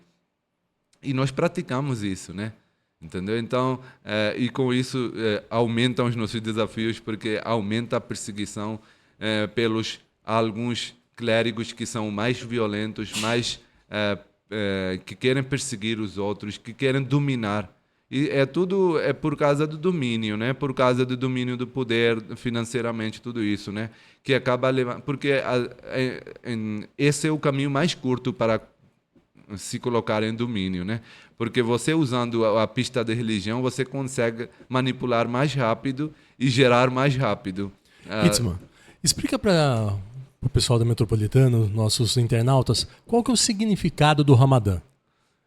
E nós praticamos isso, né? Entendeu? Então, e com isso aumentam os nossos desafios, porque aumenta a perseguição pelos alguns clérigos que são mais violentos, que querem perseguir os outros, que querem dominar. E tudo é por causa do domínio, né? Por causa do domínio do poder financeiramente, tudo isso, né? Que acaba levando... Porque esse é o caminho mais curto para se colocar em domínio, né? Porque você usando a pista de religião, você consegue manipular mais rápido e gerar mais rápido. Itzman, explica para o pessoal da Metropolitana, nossos internautas, qual que é o significado do Ramadã?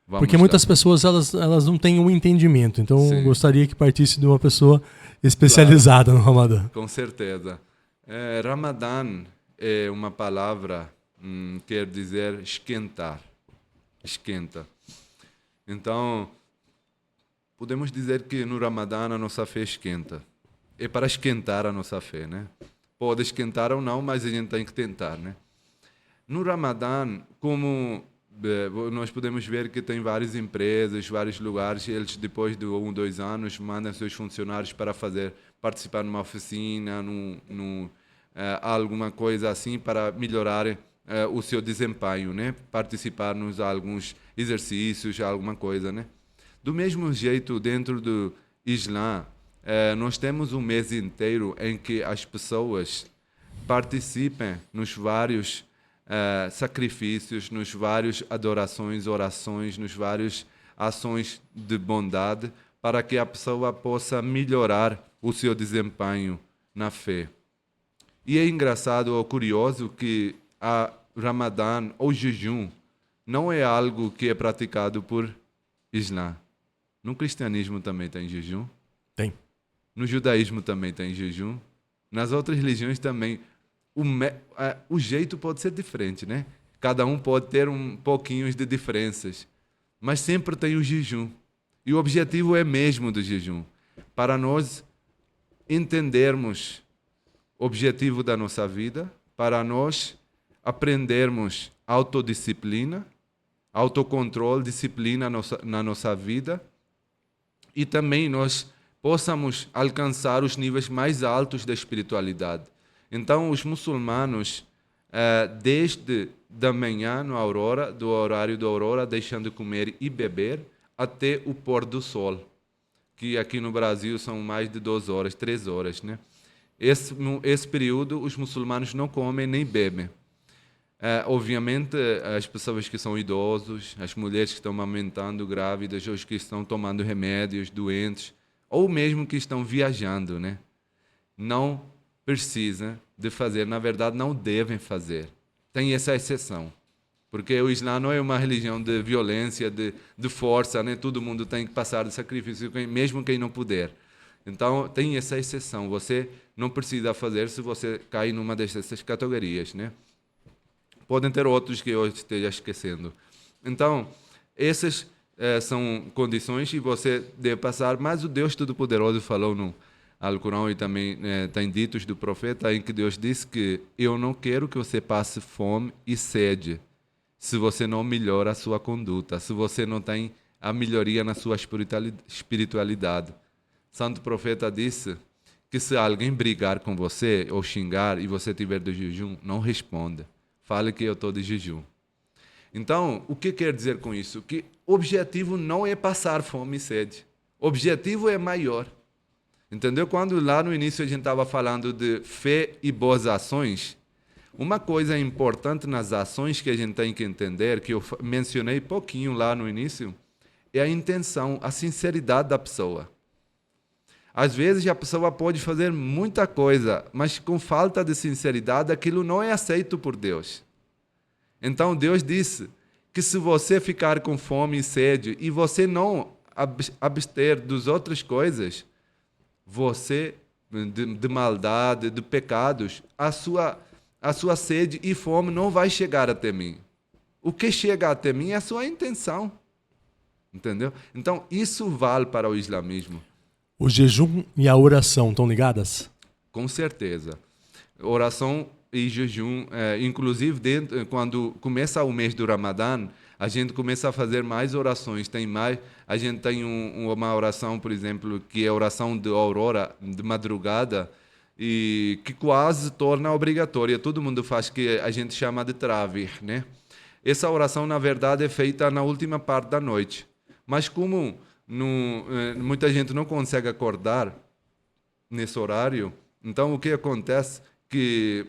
Porque muitas pessoas elas não têm um entendimento. Então, eu gostaria que partisse de uma pessoa especializada no Ramadã. Com certeza. Ramadã é uma palavra quer dizer esquentar. Esquenta. Então, podemos dizer que no Ramadã a nossa fé esquenta. É para esquentar a nossa fé, né? Pode esquentar ou não, mas a gente tem que tentar, né? No Ramadã, como... nós podemos ver que tem várias empresas, vários lugares, eles depois de 1 ou 2 anos mandam seus funcionários para participar numa oficina, alguma coisa assim para melhorar o seu desempenho, né? Participar nos alguns exercícios, alguma coisa, né? Do mesmo jeito, dentro do Islã, nós temos um mês inteiro em que as pessoas participem nos vários sacrifícios, nos vários adorações, orações, nos vários ações de bondade, para que a pessoa possa melhorar o seu desempenho na fé. E é engraçado ou curioso que a Ramadã, ou jejum, não é algo que é praticado por Islã. No cristianismo também tem jejum. Tem. No judaísmo também tem jejum. Nas outras religiões também. O jeito pode ser diferente, né? Cada um pode ter um pouquinho de diferenças. Mas sempre tem o jejum. E o objetivo é mesmo do jejum. Para nós entendermos o objetivo da nossa vida, para nós aprendermos autodisciplina, autocontrole, disciplina na nossa vida, e também nós possamos alcançar os níveis mais altos da espiritualidade. Então, os muçulmanos, desde da manhã, no aurora, do horário da aurora, deixam de comer e beber até o pôr do sol, que aqui no Brasil são mais de 2 horas, 3 horas, né? Esse período, os muçulmanos não comem nem bebem. Obviamente, as pessoas que são idosos, as mulheres que estão amamentando, grávidas, os que estão tomando remédios, doentes, ou mesmo que estão viajando, né? Não precisam de fazer, na verdade, não devem fazer. Tem essa exceção, porque o Islã não é uma religião de violência, de força, né? Todo mundo tem que passar de sacrifício, mesmo quem não puder. Então, tem essa exceção. Você não precisa fazer se você cai numa dessas categorias, né? Podem ter outros que eu esteja esquecendo. Então, essas são condições que você deve passar, mas o Deus Todo-Poderoso falou no Alcorão e também tem ditos do profeta em que Deus diz que eu não quero que você passe fome e sede se você não melhora a sua conduta, se você não tem a melhoria na sua espiritualidade. Santo profeta disse que se alguém brigar com você ou xingar e você tiver de jejum, não responda. Fale que eu estou de jejum. Então, o que quer dizer com isso? Que o objetivo não é passar fome e sede. O objetivo é maior. Entendeu? Quando lá no início a gente estava falando de fé e boas ações, uma coisa importante nas ações que a gente tem que entender, que eu mencionei pouquinho lá no início, é a intenção, a sinceridade da pessoa. Às vezes a pessoa pode fazer muita coisa, mas com falta de sinceridade aquilo não é aceito por Deus. Então Deus disse que se você ficar com fome e sede e você não abster das outras coisas, você, de maldade, de pecados, a sua sede e fome não vai chegar até mim. O que chega até mim é a sua intenção. Entendeu? Então isso vale para o islamismo. O jejum e a oração estão ligadas? Com certeza. Oração e jejum, inclusive quando começa o mês do Ramadã, a gente começa a fazer mais orações. A gente tem uma oração, por exemplo, que é a oração de aurora, de madrugada, e que quase torna obrigatória. Todo mundo faz, que a gente chama de travir, né? Essa oração, na verdade, é feita na última parte da noite. Mas como muita gente não consegue acordar nesse horário, então o que acontece que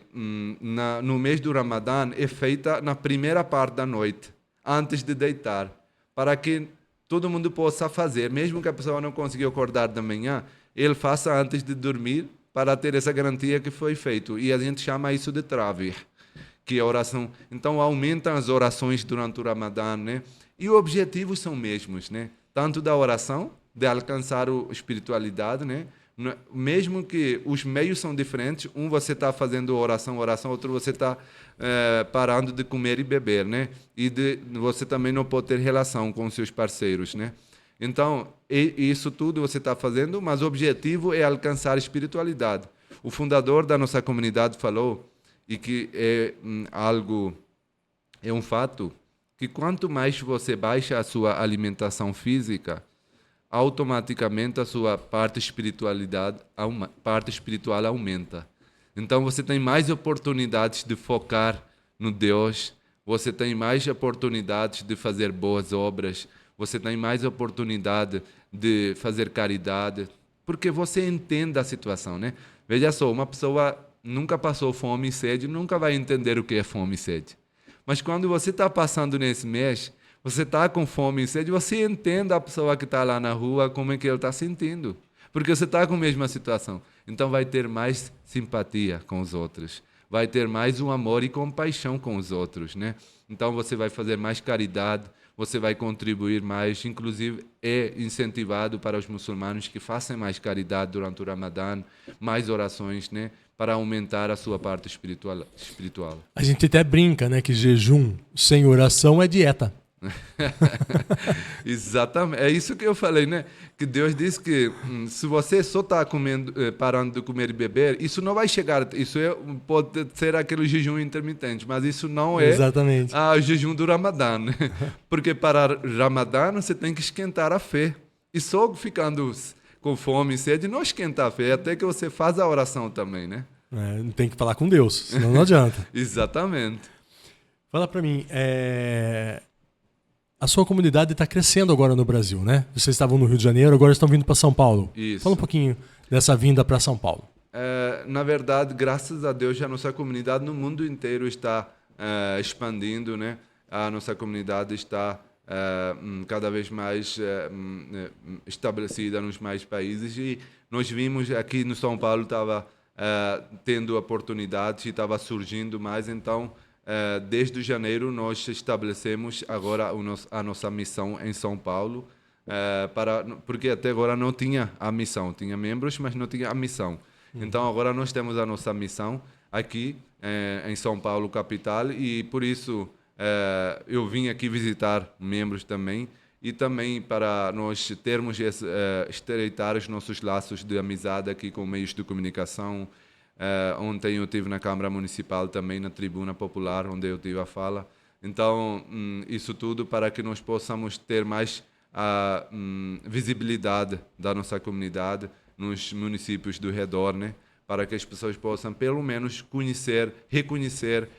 no mês do Ramadã é feita na primeira parte da noite, antes de deitar, para que todo mundo possa fazer, mesmo que a pessoa não consiga acordar da manhã, ele faça antes de dormir, para ter essa garantia que foi feito. E a gente chama isso de travir, que é a oração. Então aumentam as orações durante o Ramadã, né? E os objetivos são mesmos, né? Tanto da oração, de alcançar a espiritualidade, né? Mesmo que os meios são diferentes, você está fazendo oração, outro você está parando de comer e beber, né? E você também não pode ter relação com seus parceiros, né? Então, isso tudo você está fazendo, mas o objetivo é alcançar a espiritualidade. O fundador da nossa comunidade falou, e que é um fato, que quanto mais você baixa a sua alimentação física, automaticamente a sua parte espiritual aumenta. Então você tem mais oportunidades de focar no Deus, você tem mais oportunidades de fazer boas obras, você tem mais oportunidade de fazer caridade, porque você entende a situação, né? Veja só, uma pessoa nunca passou fome e sede, nunca vai entender o que é fome e sede. Mas quando você está passando nesse mês, você está com fome e sede, você entende a pessoa que está lá na rua, como é que ele está sentindo. Porque você está com a mesma situação. Então vai ter mais simpatia com os outros. Vai ter mais um amor e compaixão com os outros, né? Então você vai fazer mais caridade, você vai contribuir mais. Inclusive é incentivado para os muçulmanos que façam mais caridade durante o Ramadã, mais orações, né? Para aumentar a sua parte espiritual. A gente até brinca, né, que jejum sem oração é dieta. Exatamente, é isso que eu falei, né? Que Deus diz que se você só está comendo, parando de comer e beber, isso não vai chegar. Isso pode ser aquele jejum intermitente, mas isso não é Exatamente. o jejum do Ramadã, né? Porque para Ramadã você tem que esquentar a fé. E só ficando com fome e sede não esquentar a fé, até que você faz a oração também, né? Tem que falar com Deus, senão não adianta. Exatamente. Fala pra mim, a sua comunidade está crescendo agora no Brasil, né? Vocês estavam no Rio de Janeiro, agora estão vindo para São Paulo. Isso. Fala um pouquinho dessa vinda para São Paulo. Na verdade, graças a Deus, a nossa comunidade no mundo inteiro está expandindo, né? A nossa comunidade está cada vez mais estabelecida nos mais países e nós vimos aqui no São Paulo estava tendo oportunidades e estava surgindo mais, então desde janeiro nós estabelecemos agora a nossa missão em São Paulo, porque até agora não tinha a missão, tinha membros, mas não tinha a missão. Então agora nós temos a nossa missão aqui em São Paulo, capital, e por isso eu vim aqui visitar membros também, e também para nós termos estreitar os nossos laços de amizade aqui com meios de comunicação. Ontem eu estive na Câmara Municipal também, na Tribuna Popular, onde eu tive a fala. Então, isso tudo para que nós possamos ter mais visibilidade da nossa comunidade nos municípios do redor, né? Para que as pessoas possam, pelo menos, reconhecer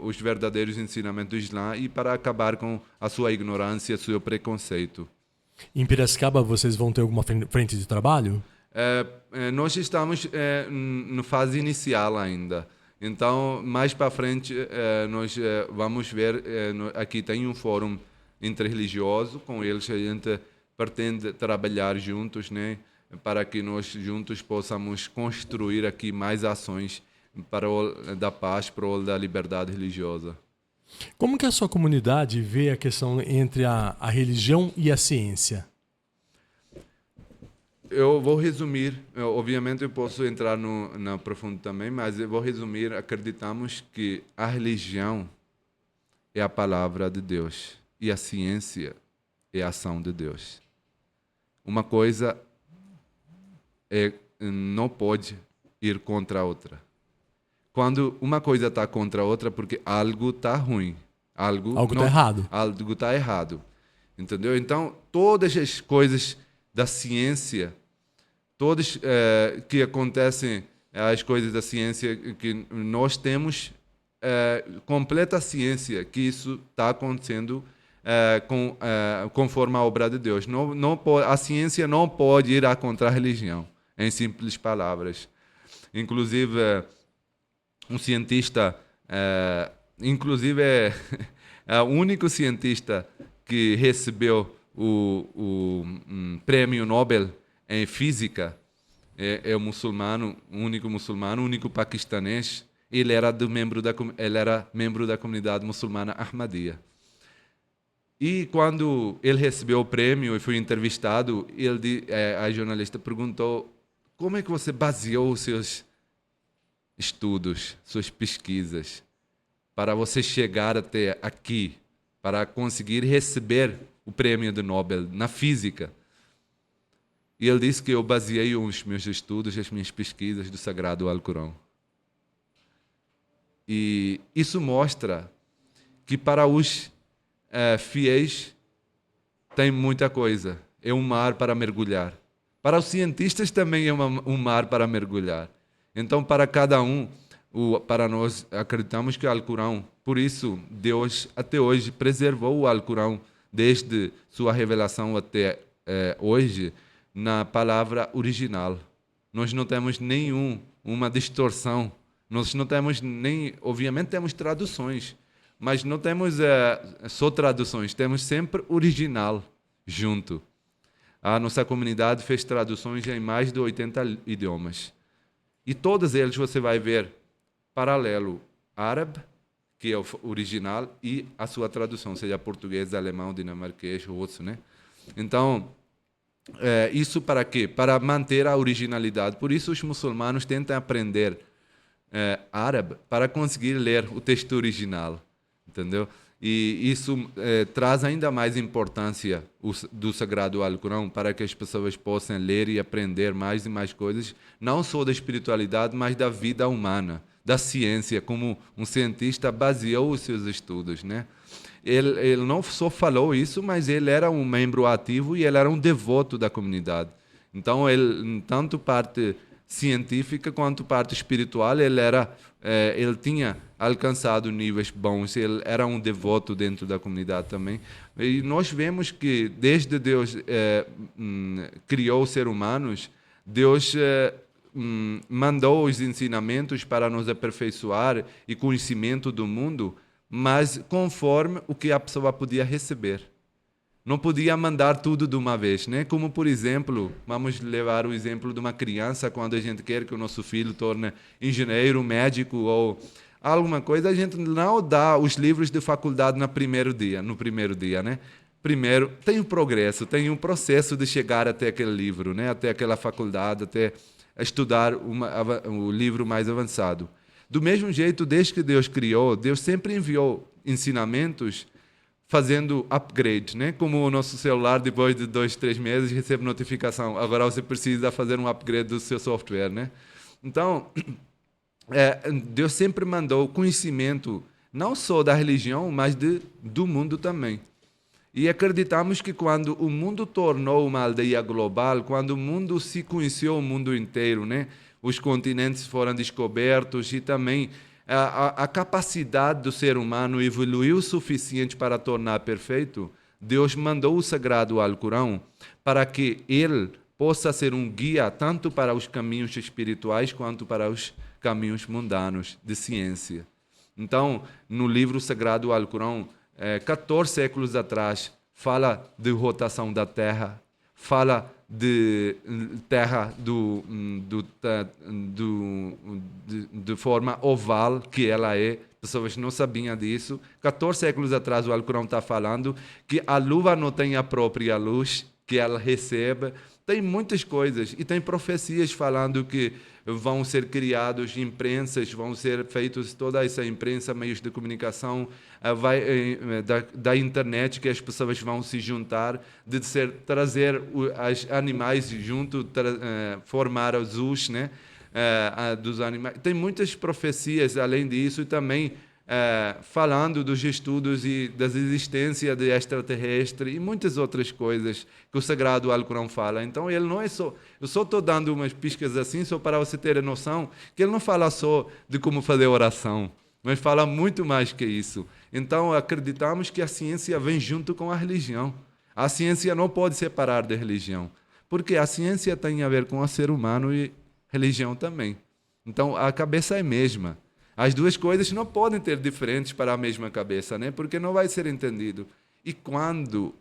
os verdadeiros ensinamentos do Islã e para acabar com a sua ignorância, o seu preconceito. Em Piracicaba vocês vão ter alguma frente de trabalho? Nós estamos na fase inicial ainda. Então, mais para frente, nós vamos ver. Aqui tem um fórum interreligioso, com eles a gente pretende trabalhar juntos, né, para que nós juntos possamos construir aqui mais ações para da paz, para o da liberdade religiosa. Como que a sua comunidade vê a questão entre a religião e a ciência? Eu vou resumir, obviamente eu posso entrar na profundo também, mas eu vou resumir. Acreditamos que a religião é a palavra de Deus e a ciência é a ação de Deus. Uma coisa não pode ir contra a outra. Quando uma coisa está contra a outra, porque algo está ruim. Algo está errado. Algo está errado. Entendeu? Então, todas as coisas da ciência, todas que acontecem, as coisas da ciência, que nós temos completa ciência que isso está acontecendo conforme a obra de Deus. A ciência não pode ir contra a religião, em simples palavras. Inclusive, um cientista, inclusive é o único cientista que recebeu o prêmio Nobel em física, é o muçulmano, o único paquistanês. Ele era membro da comunidade muçulmana Ahmadiyya. E quando ele recebeu o prêmio e foi entrevistado, a jornalista perguntou: como é que você baseou os seus estudos, suas pesquisas, para você chegar até aqui, para conseguir receber o prêmio do Nobel na física? E ele disse que eu baseei os meus estudos, as minhas pesquisas do Sagrado Alcorão. E isso mostra que para os fiéis tem muita coisa. É um mar para mergulhar. Para os cientistas também é um mar para mergulhar. Então, para cada um, para nós, acreditamos que o Alcorão, por isso, Deus até hoje preservou o Alcorão desde sua revelação até hoje, na palavra original. Nós não temos uma distorção. Nós não temos obviamente temos traduções, mas não temos só traduções, temos sempre original junto. A nossa comunidade fez traduções em mais de 80 idiomas. E todos eles você vai ver paralelo árabe, que é o original, e a sua tradução, seja português, alemão, dinamarquês, russo, né? Então, isso para quê? Para manter a originalidade. Por isso os muçulmanos tentam aprender árabe para conseguir ler o texto original, entendeu? E isso traz ainda mais importância do Sagrado Alcorão para que as pessoas possam ler e aprender mais e mais coisas, não só da espiritualidade, mas da vida humana, da ciência, como um cientista baseou os seus estudos, né? Ele não só falou isso, mas ele era um membro ativo e ele era um devoto da comunidade. Então, ele, tanto parte científica quanto parte espiritual, ele tinha alcançado níveis bons, ele era um devoto dentro da comunidade também. E nós vemos que desde Deus criou os seres humanos, Deus mandou os ensinamentos para nos aperfeiçoar e conhecimento do mundo, mas conforme o que a pessoa podia receber. Não podia mandar tudo de uma vez, né? Como, por exemplo, vamos levar o exemplo de uma criança, quando a gente quer que o nosso filho torne engenheiro, médico ou alguma coisa, a gente não dá os livros de faculdade no primeiro dia, né? Primeiro, tem um progresso, tem um processo de chegar até aquele livro, né? Até aquela faculdade, até estudar o livro mais avançado. Do mesmo jeito, desde que Deus criou, Deus sempre enviou ensinamentos fazendo upgrade, né? Como o nosso celular, depois de 2, 3 meses, recebe notificação. Agora você precisa fazer um upgrade do seu software, né? Então, Deus sempre mandou conhecimento, não só da religião, mas do mundo também. E acreditamos que quando o mundo tornou uma aldeia global, quando o mundo se conheceu o mundo inteiro, né? Os continentes foram descobertos e também a capacidade do ser humano evoluiu o suficiente para tornar perfeito, Deus mandou o Sagrado Alcorão para que ele possa ser um guia tanto para os caminhos espirituais quanto para os caminhos mundanos de ciência. Então, no livro Sagrado Alcorão, 14 séculos atrás, fala de rotação da Terra, fala de Terra de forma oval, que ela é. Pessoas não sabiam disso. 14 séculos atrás, o Alcorão está falando que a Lua não tem a própria luz, que ela recebe. Tem muitas coisas. E tem profecias falando que vão ser criados imprensas, vão ser feitos toda essa imprensa, meios de comunicação, da internet, que as pessoas vão se juntar, trazer os animais junto, formar os zoos, né, dos animais. Tem muitas profecias além disso e também falando dos estudos e das existências de extraterrestre e muitas outras coisas que o Sagrado Alcorão fala. Então, ele não é só... Eu só estou dando umas piscas assim, só para você ter a noção que ele não fala só de como fazer oração, mas fala muito mais que isso. Então, acreditamos que a ciência vem junto com a religião. A ciência não pode separar da religião, porque a ciência tem a ver com o ser humano e religião também. Então, a cabeça é a mesma. As duas coisas não podem ter diferentes para a mesma cabeça, né? Porque não vai ser entendido. E quando,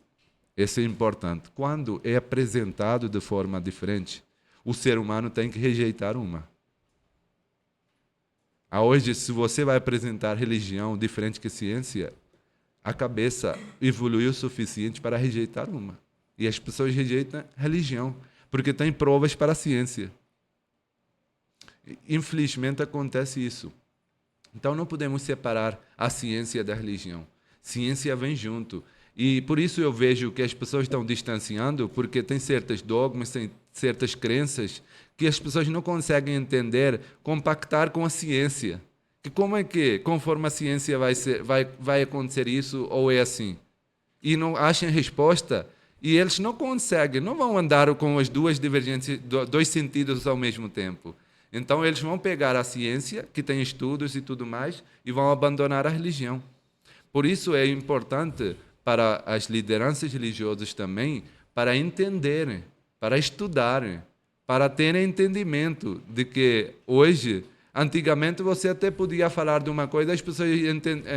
isso é importante, quando é apresentado de forma diferente, o ser humano tem que rejeitar uma. Hoje, se você vai apresentar religião diferente que ciência, a cabeça evoluiu o suficiente para rejeitar uma. E as pessoas rejeitam religião, porque tem provas para a ciência. Infelizmente, acontece isso. Então, não podemos separar a ciência da religião. Ciência vem junto. E por isso eu vejo que as pessoas estão distanciando, porque tem certos dogmas, tem certas crenças que as pessoas não conseguem entender, compactar com a ciência. Que como é que, conforme a ciência vai acontecer isso, ou é assim? E não acham resposta, e eles não conseguem, não vão andar com as duas divergências, dois sentidos ao mesmo tempo. Então, eles vão pegar a ciência, que tem estudos e tudo mais, e vão abandonar a religião. Por isso é importante para as lideranças religiosas também, para entenderem, para estudar, para ter entendimento de que hoje, antigamente você até podia falar de uma coisa, as pessoas,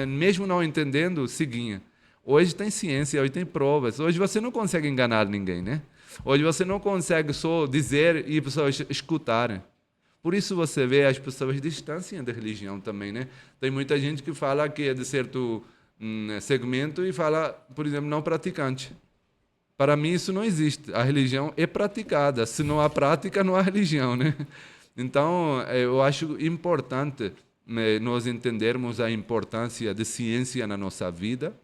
mesmo não entendendo, seguiam. Hoje tem ciência, hoje tem provas. Hoje você não consegue enganar ninguém, né? Hoje você não consegue só dizer e as pessoas escutarem. Por isso você vê as pessoas distanciam da religião também, né? Tem muita gente que fala que é de certo segmento e fala, por exemplo, não praticante. Para mim isso não existe. A religião é praticada. Se não há prática, não há religião, né? Então, eu acho importante nós entendermos a importância da ciência na nossa vida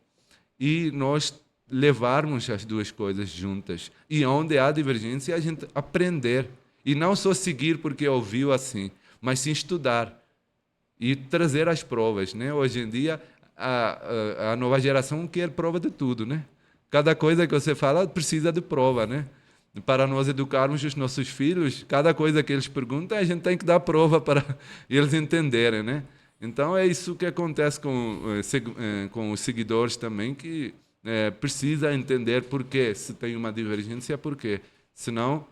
e nós levarmos as duas coisas juntas. E onde há divergência, a gente aprender. E não só seguir porque ouviu assim, mas sim estudar e trazer as provas, né? Hoje em dia, a nova geração quer prova de tudo, né? Cada coisa que você fala precisa de prova, né? Para nós educarmos os nossos filhos, cada coisa que eles perguntam, a gente tem que dar prova para eles entenderem, né? Então, é isso que acontece com os seguidores também, que precisa entender por quê, se tem uma divergência, por quê. Senão,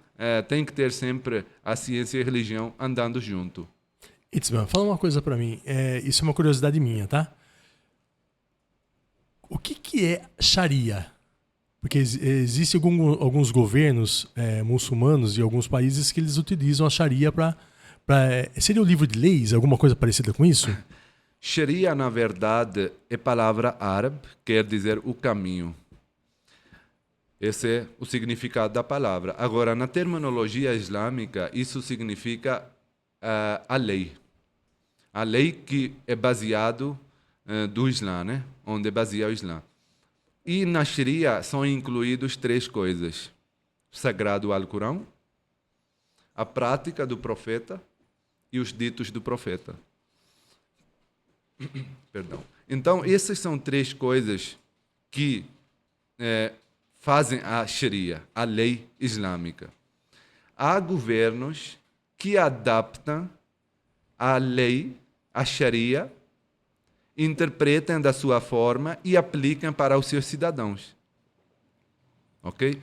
tem que ter sempre a ciência e a religião andando junto. Itzman, fala uma coisa para mim. Isso é uma curiosidade minha, tá? O que é Sharia? Porque existem alguns governos muçulmanos e alguns países que eles utilizam a Sharia para... Seria um livro de leis, alguma coisa parecida com isso? Sharia, na verdade, é palavra árabe, quer dizer o caminho. Esse é o significado da palavra. Agora, na terminologia islâmica, isso significa a lei. A lei que é baseado do Islã, né? Onde é baseado o Islã. E na Sharia são incluídos 3 coisas: o sagrado Alcorão, a prática do profeta e os ditos do profeta. Perdão. Então, essas são 3 coisas que fazem a Sharia, a lei islâmica. Há governos que adaptam a lei, a Sharia, interpretam da sua forma e aplicam para os seus cidadãos. Ok?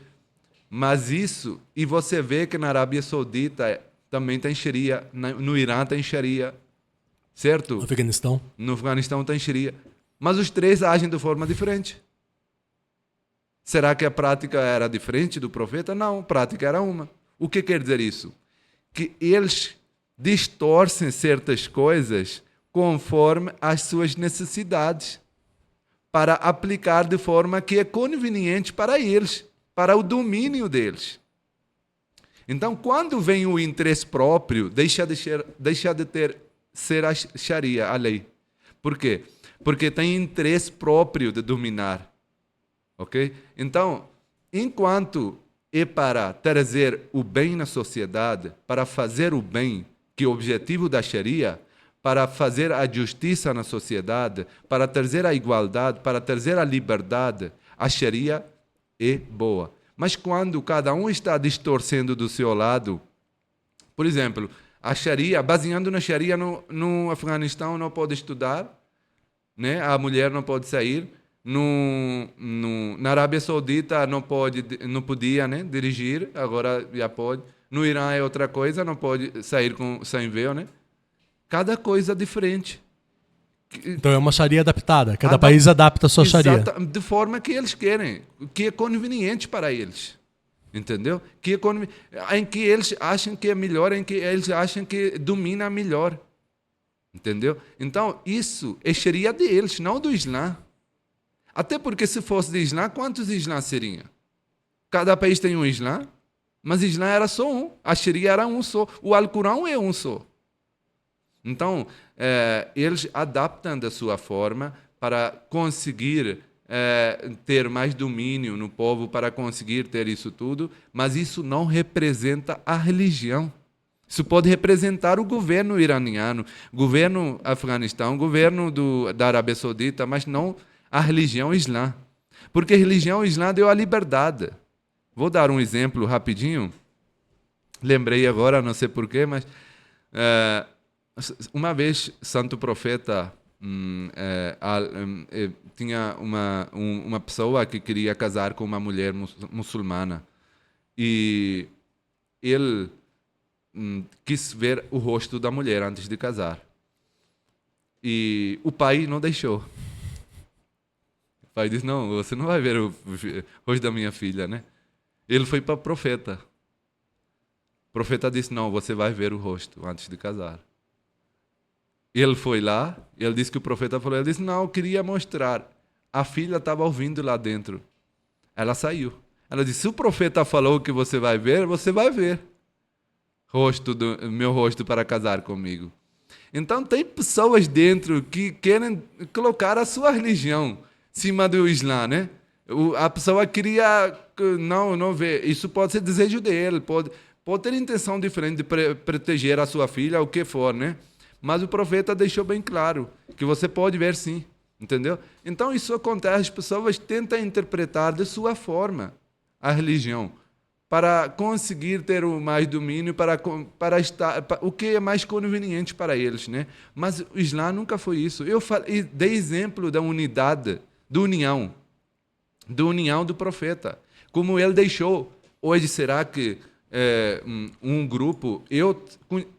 Mas isso, e você vê que na Arábia Saudita também tem Sharia, no Irã tem Sharia, certo? No Afeganistão. No Afeganistão tem Sharia. Mas os 3 agem de forma diferente. Será que a prática era diferente do profeta? Não, a prática era uma. O que quer dizer isso? Que eles distorcem certas coisas conforme as suas necessidades, para aplicar de forma que é conveniente para eles, para o domínio deles. Então, quando vem o interesse próprio, deixa de ser a Sharia, a lei. Por quê? Porque tem interesse próprio de dominar. Ok? Então, enquanto é para trazer o bem na sociedade, para fazer o bem, que é o objetivo da Sharia, para fazer a justiça na sociedade, para trazer a igualdade, para trazer a liberdade, a Sharia é boa. Mas quando cada um está distorcendo do seu lado, por exemplo, a Sharia, baseando na Sharia no Afeganistão não pode estudar, né? A mulher não pode sair, na Arábia Saudita não podia, né, dirigir, agora já pode. No Irã é outra coisa, não pode sair sem véu, né? Cada coisa diferente. Então é uma Sharia adaptada. Cada país adapta a sua Sharia. De forma que eles querem, que é conveniente para eles. Entendeu? Em que eles acham que é melhor, em que eles acham que domina melhor. Entendeu? Então, isso é Sharia deles, não do Islã. Até porque se fosse de Islã, quantos Islãs seriam? Cada país tem um Islã, mas Islã era só um. A Sharia era um só. O Alcorão é um só. Então, eles adaptam da sua forma para conseguir ter mais domínio no povo, para conseguir ter isso tudo, mas isso não representa a religião. Isso pode representar o governo iraniano, governo afeganistão, governo da Arábia Saudita, mas não a religião islã. Porque a religião islã deu a liberdade. Vou dar um exemplo rapidinho. Lembrei agora, não sei porquê, mas uma vez, santo profeta tinha uma pessoa que queria casar com uma mulher muçulmana. E ele quis ver o rosto da mulher antes de casar. E o pai não deixou. O pai disse, não, você não vai ver o rosto da minha filha, né? Ele foi para o profeta. O profeta disse, não, você vai ver o rosto antes de casar. Ele foi lá, ele disse que o profeta falou, ele disse, não, eu queria mostrar. A filha estava ouvindo lá dentro. Ela saiu. Ela disse, se o profeta falou que você vai ver meu rosto para casar comigo. Então tem pessoas dentro que querem colocar a sua religião em cima do Islã, né? A pessoa queria não ver. Isso pode ser desejo dele, pode ter intenção diferente de proteger a sua filha, o que for, né? Mas o profeta deixou bem claro que você pode ver sim, entendeu? Então isso acontece, as pessoas tentam interpretar de sua forma a religião para conseguir ter o mais domínio, para estar, o que é mais conveniente para eles, né? Mas o Islã nunca foi isso. Eu dei exemplo da unidade, da união do profeta, como ele deixou. Hoje será que um grupo,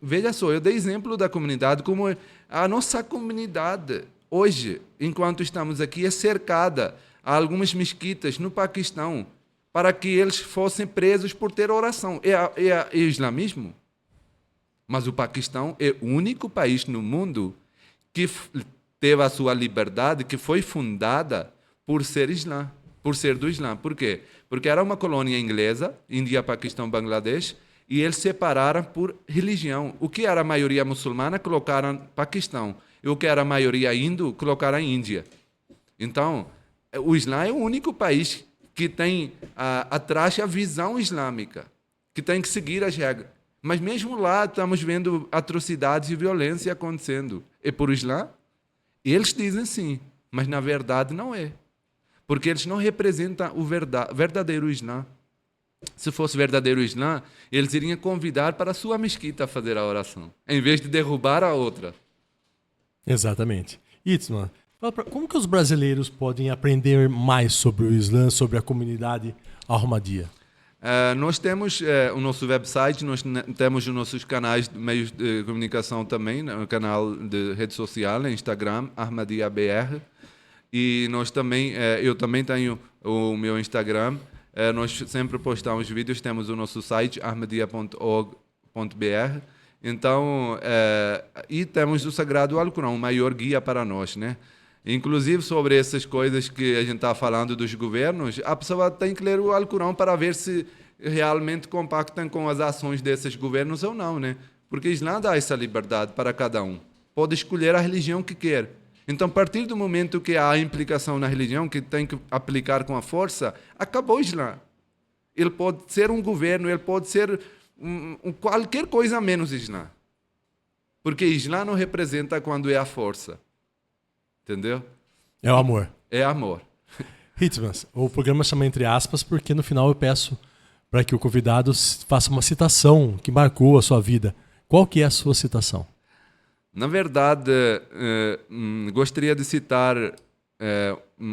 veja só, eu dei exemplo da comunidade, como a nossa comunidade hoje, enquanto estamos aqui, é cercada a algumas mesquitas no Paquistão, para que eles fossem presos por ter oração. É islamismo? Mas o Paquistão é o único país no mundo que teve a sua liberdade, que foi fundada por ser Islã, por ser do Islã. Por quê? Porque era uma colônia inglesa, Índia, Paquistão, Bangladesh, e eles separaram por religião. O que era a maioria muçulmana, colocaram Paquistão. E o que era a maioria hindu, colocaram Índia. Então, o Islã é o único país que tem atrás a visão islâmica, que tem que seguir as regras. Mas mesmo lá estamos vendo atrocidades e violência acontecendo. É por Islã? Eles dizem sim, mas na verdade não é. Porque eles não representam o verdadeiro Islã. Se fosse verdadeiro Islã, eles iriam convidar para a sua mesquita a fazer a oração, em vez de derrubar a outra. Exatamente. Itzman, como que os brasileiros podem aprender mais sobre o Islã, sobre a comunidade Ahmadiyya? Nós temos o nosso website, nós temos os nossos canais de meios de comunicação também, no canal de rede social, Instagram, Ahmadiyya BR. E nós também, eu também tenho o meu Instagram. Nós sempre postamos vídeos, temos o nosso site, ahmadiyya.org.br. Então, e temos o Sagrado Alcorão, o maior guia para nós, né? Inclusive, sobre essas coisas que a gente está falando dos governos, a pessoa tem que ler o Alcorão para ver se realmente compactam com as ações desses governos ou não, né? Porque o Islã dá essa liberdade para cada um. Pode escolher a religião que quer. Então, a partir do momento que há implicação na religião, que tem que aplicar com a força, acabou o Islã. Ele pode ser um governo, ele pode ser qualquer coisa menos Islã. Porque Islã não representa quando é a força. Entendeu? É o amor. É amor. Hitzman, o programa chama Entre Aspas porque no final eu peço para que o convidado faça uma citação que marcou a sua vida. Qual que é a sua citação? Na verdade, gostaria de citar,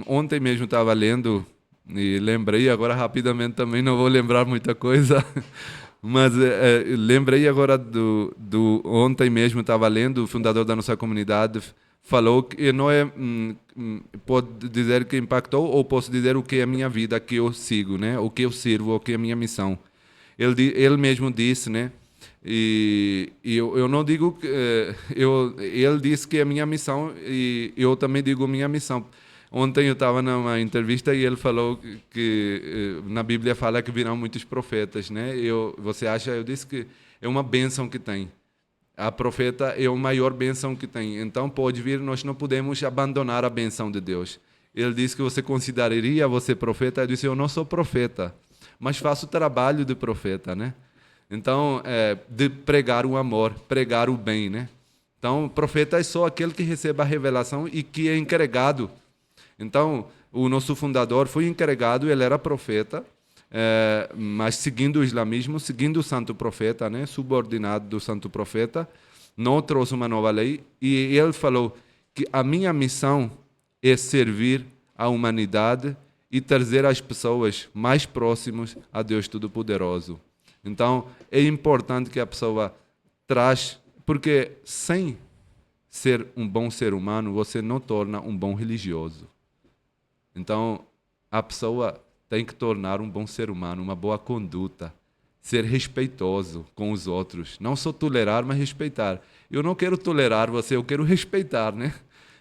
ontem mesmo estava lendo, e lembrei agora rapidamente também, não vou lembrar muita coisa, mas lembrei agora ontem mesmo estava lendo, o fundador da nossa comunidade falou que não é, pode dizer que impactou, ou posso dizer o que é a minha vida, que eu sigo, né? O que eu sirvo, o que é a minha missão. Ele mesmo disse, né? E eu não digo que ele disse que é a minha missão e eu também digo minha missão. Ontem eu estava numa entrevista e ele falou que na Bíblia fala que virão muitos profetas, né? Você acha? Eu disse que é uma bênção que tem. A profeta é a maior bênção que tem. Então pode vir, nós não podemos abandonar a bênção de Deus. Ele disse que você consideraria você profeta. Eu disse, eu não sou profeta, mas faço o trabalho de profeta, né? Então, de pregar o amor, pregar o bem, né? Então, profeta é só aquele que recebe a revelação e que é encarregado. Então, o nosso fundador foi encarregado, ele era profeta, mas seguindo o islamismo, seguindo o santo profeta, né? Subordinado do santo profeta, não trouxe uma nova lei. E ele falou que a minha missão é servir a humanidade e trazer as pessoas mais próximas a Deus Todo-Poderoso. Então, é importante que a pessoa traz, porque sem ser um bom ser humano, você não torna um bom religioso. Então, a pessoa tem que tornar um bom ser humano, uma boa conduta, ser respeitoso com os outros, não só tolerar, mas respeitar. Eu não quero tolerar você, eu quero respeitar, né?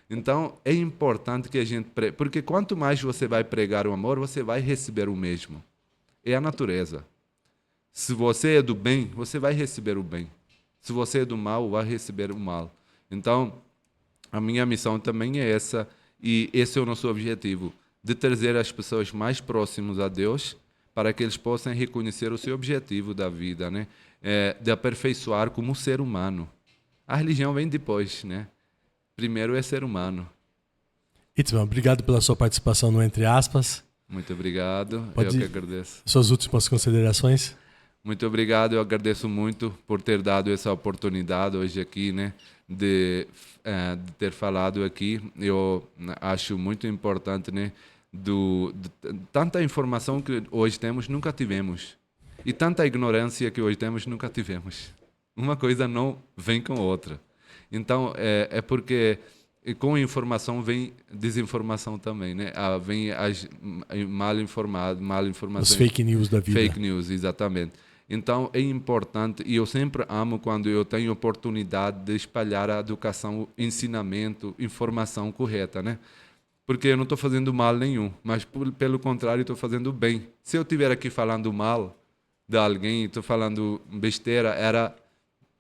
Então, é importante que a gente... Porque quanto mais você vai pregar o amor, você vai receber o mesmo. É a natureza. Se você é do bem, você vai receber o bem. Se você é do mal, vai receber o mal. Então, a minha missão também é essa, e esse é o nosso objetivo, de trazer as pessoas mais próximas a Deus, para que eles possam reconhecer o seu objetivo da vida, né? De aperfeiçoar como ser humano. A religião vem depois, né? Primeiro é ser humano. Itzman, obrigado pela sua participação no Entre Aspas. Muito obrigado, eu que agradeço. Suas últimas considerações? Muito obrigado, eu agradeço muito por ter dado essa oportunidade hoje aqui, né? De ter falado aqui. Eu acho muito importante, né? Tanta informação que hoje temos, nunca tivemos. E tanta ignorância que hoje temos, nunca tivemos. Uma coisa não vem com outra. Então, é porque com informação vem desinformação também, né? Vem as mal informações. Os fake news da vida. Fake news, exatamente. Então, é importante, e eu sempre amo quando eu tenho oportunidade de espalhar a educação, ensinamento, informação correta, né? Porque eu não estou fazendo mal nenhum, mas pelo contrário, estou fazendo bem. Se eu estiver aqui falando mal de alguém, estou falando besteira, era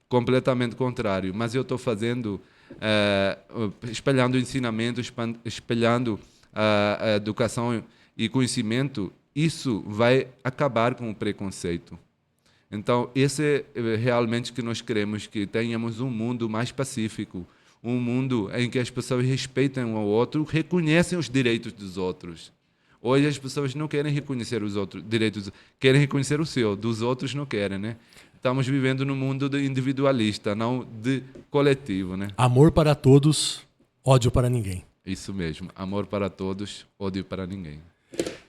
completamente contrário. Mas eu estou fazendo, espalhando ensinamento, espalhando a educação e conhecimento, isso vai acabar com o preconceito. Então, esse é realmente que nós queremos, que tenhamos um mundo mais pacífico, um mundo em que as pessoas respeitem um ao outro, reconhecem os direitos dos outros. Hoje as pessoas não querem reconhecer os outros direitos, querem reconhecer o seu, dos outros não querem, né? Estamos vivendo num mundo individualista, não de coletivo, né? Amor para todos, ódio para ninguém. Isso mesmo, amor para todos, ódio para ninguém.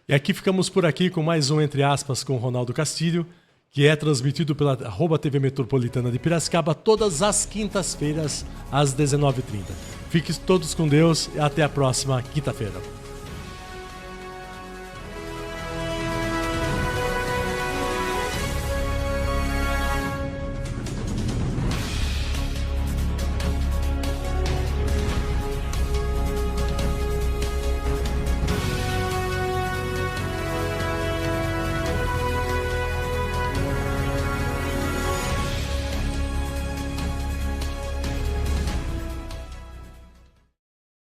E aqui ficamos por aqui com mais um Entre Aspas com Ronaldo Castilho, que é transmitido pela @TV Metropolitana de Piracicaba todas as quintas-feiras, às 19h30. Fiquem todos com Deus e até a próxima quinta-feira.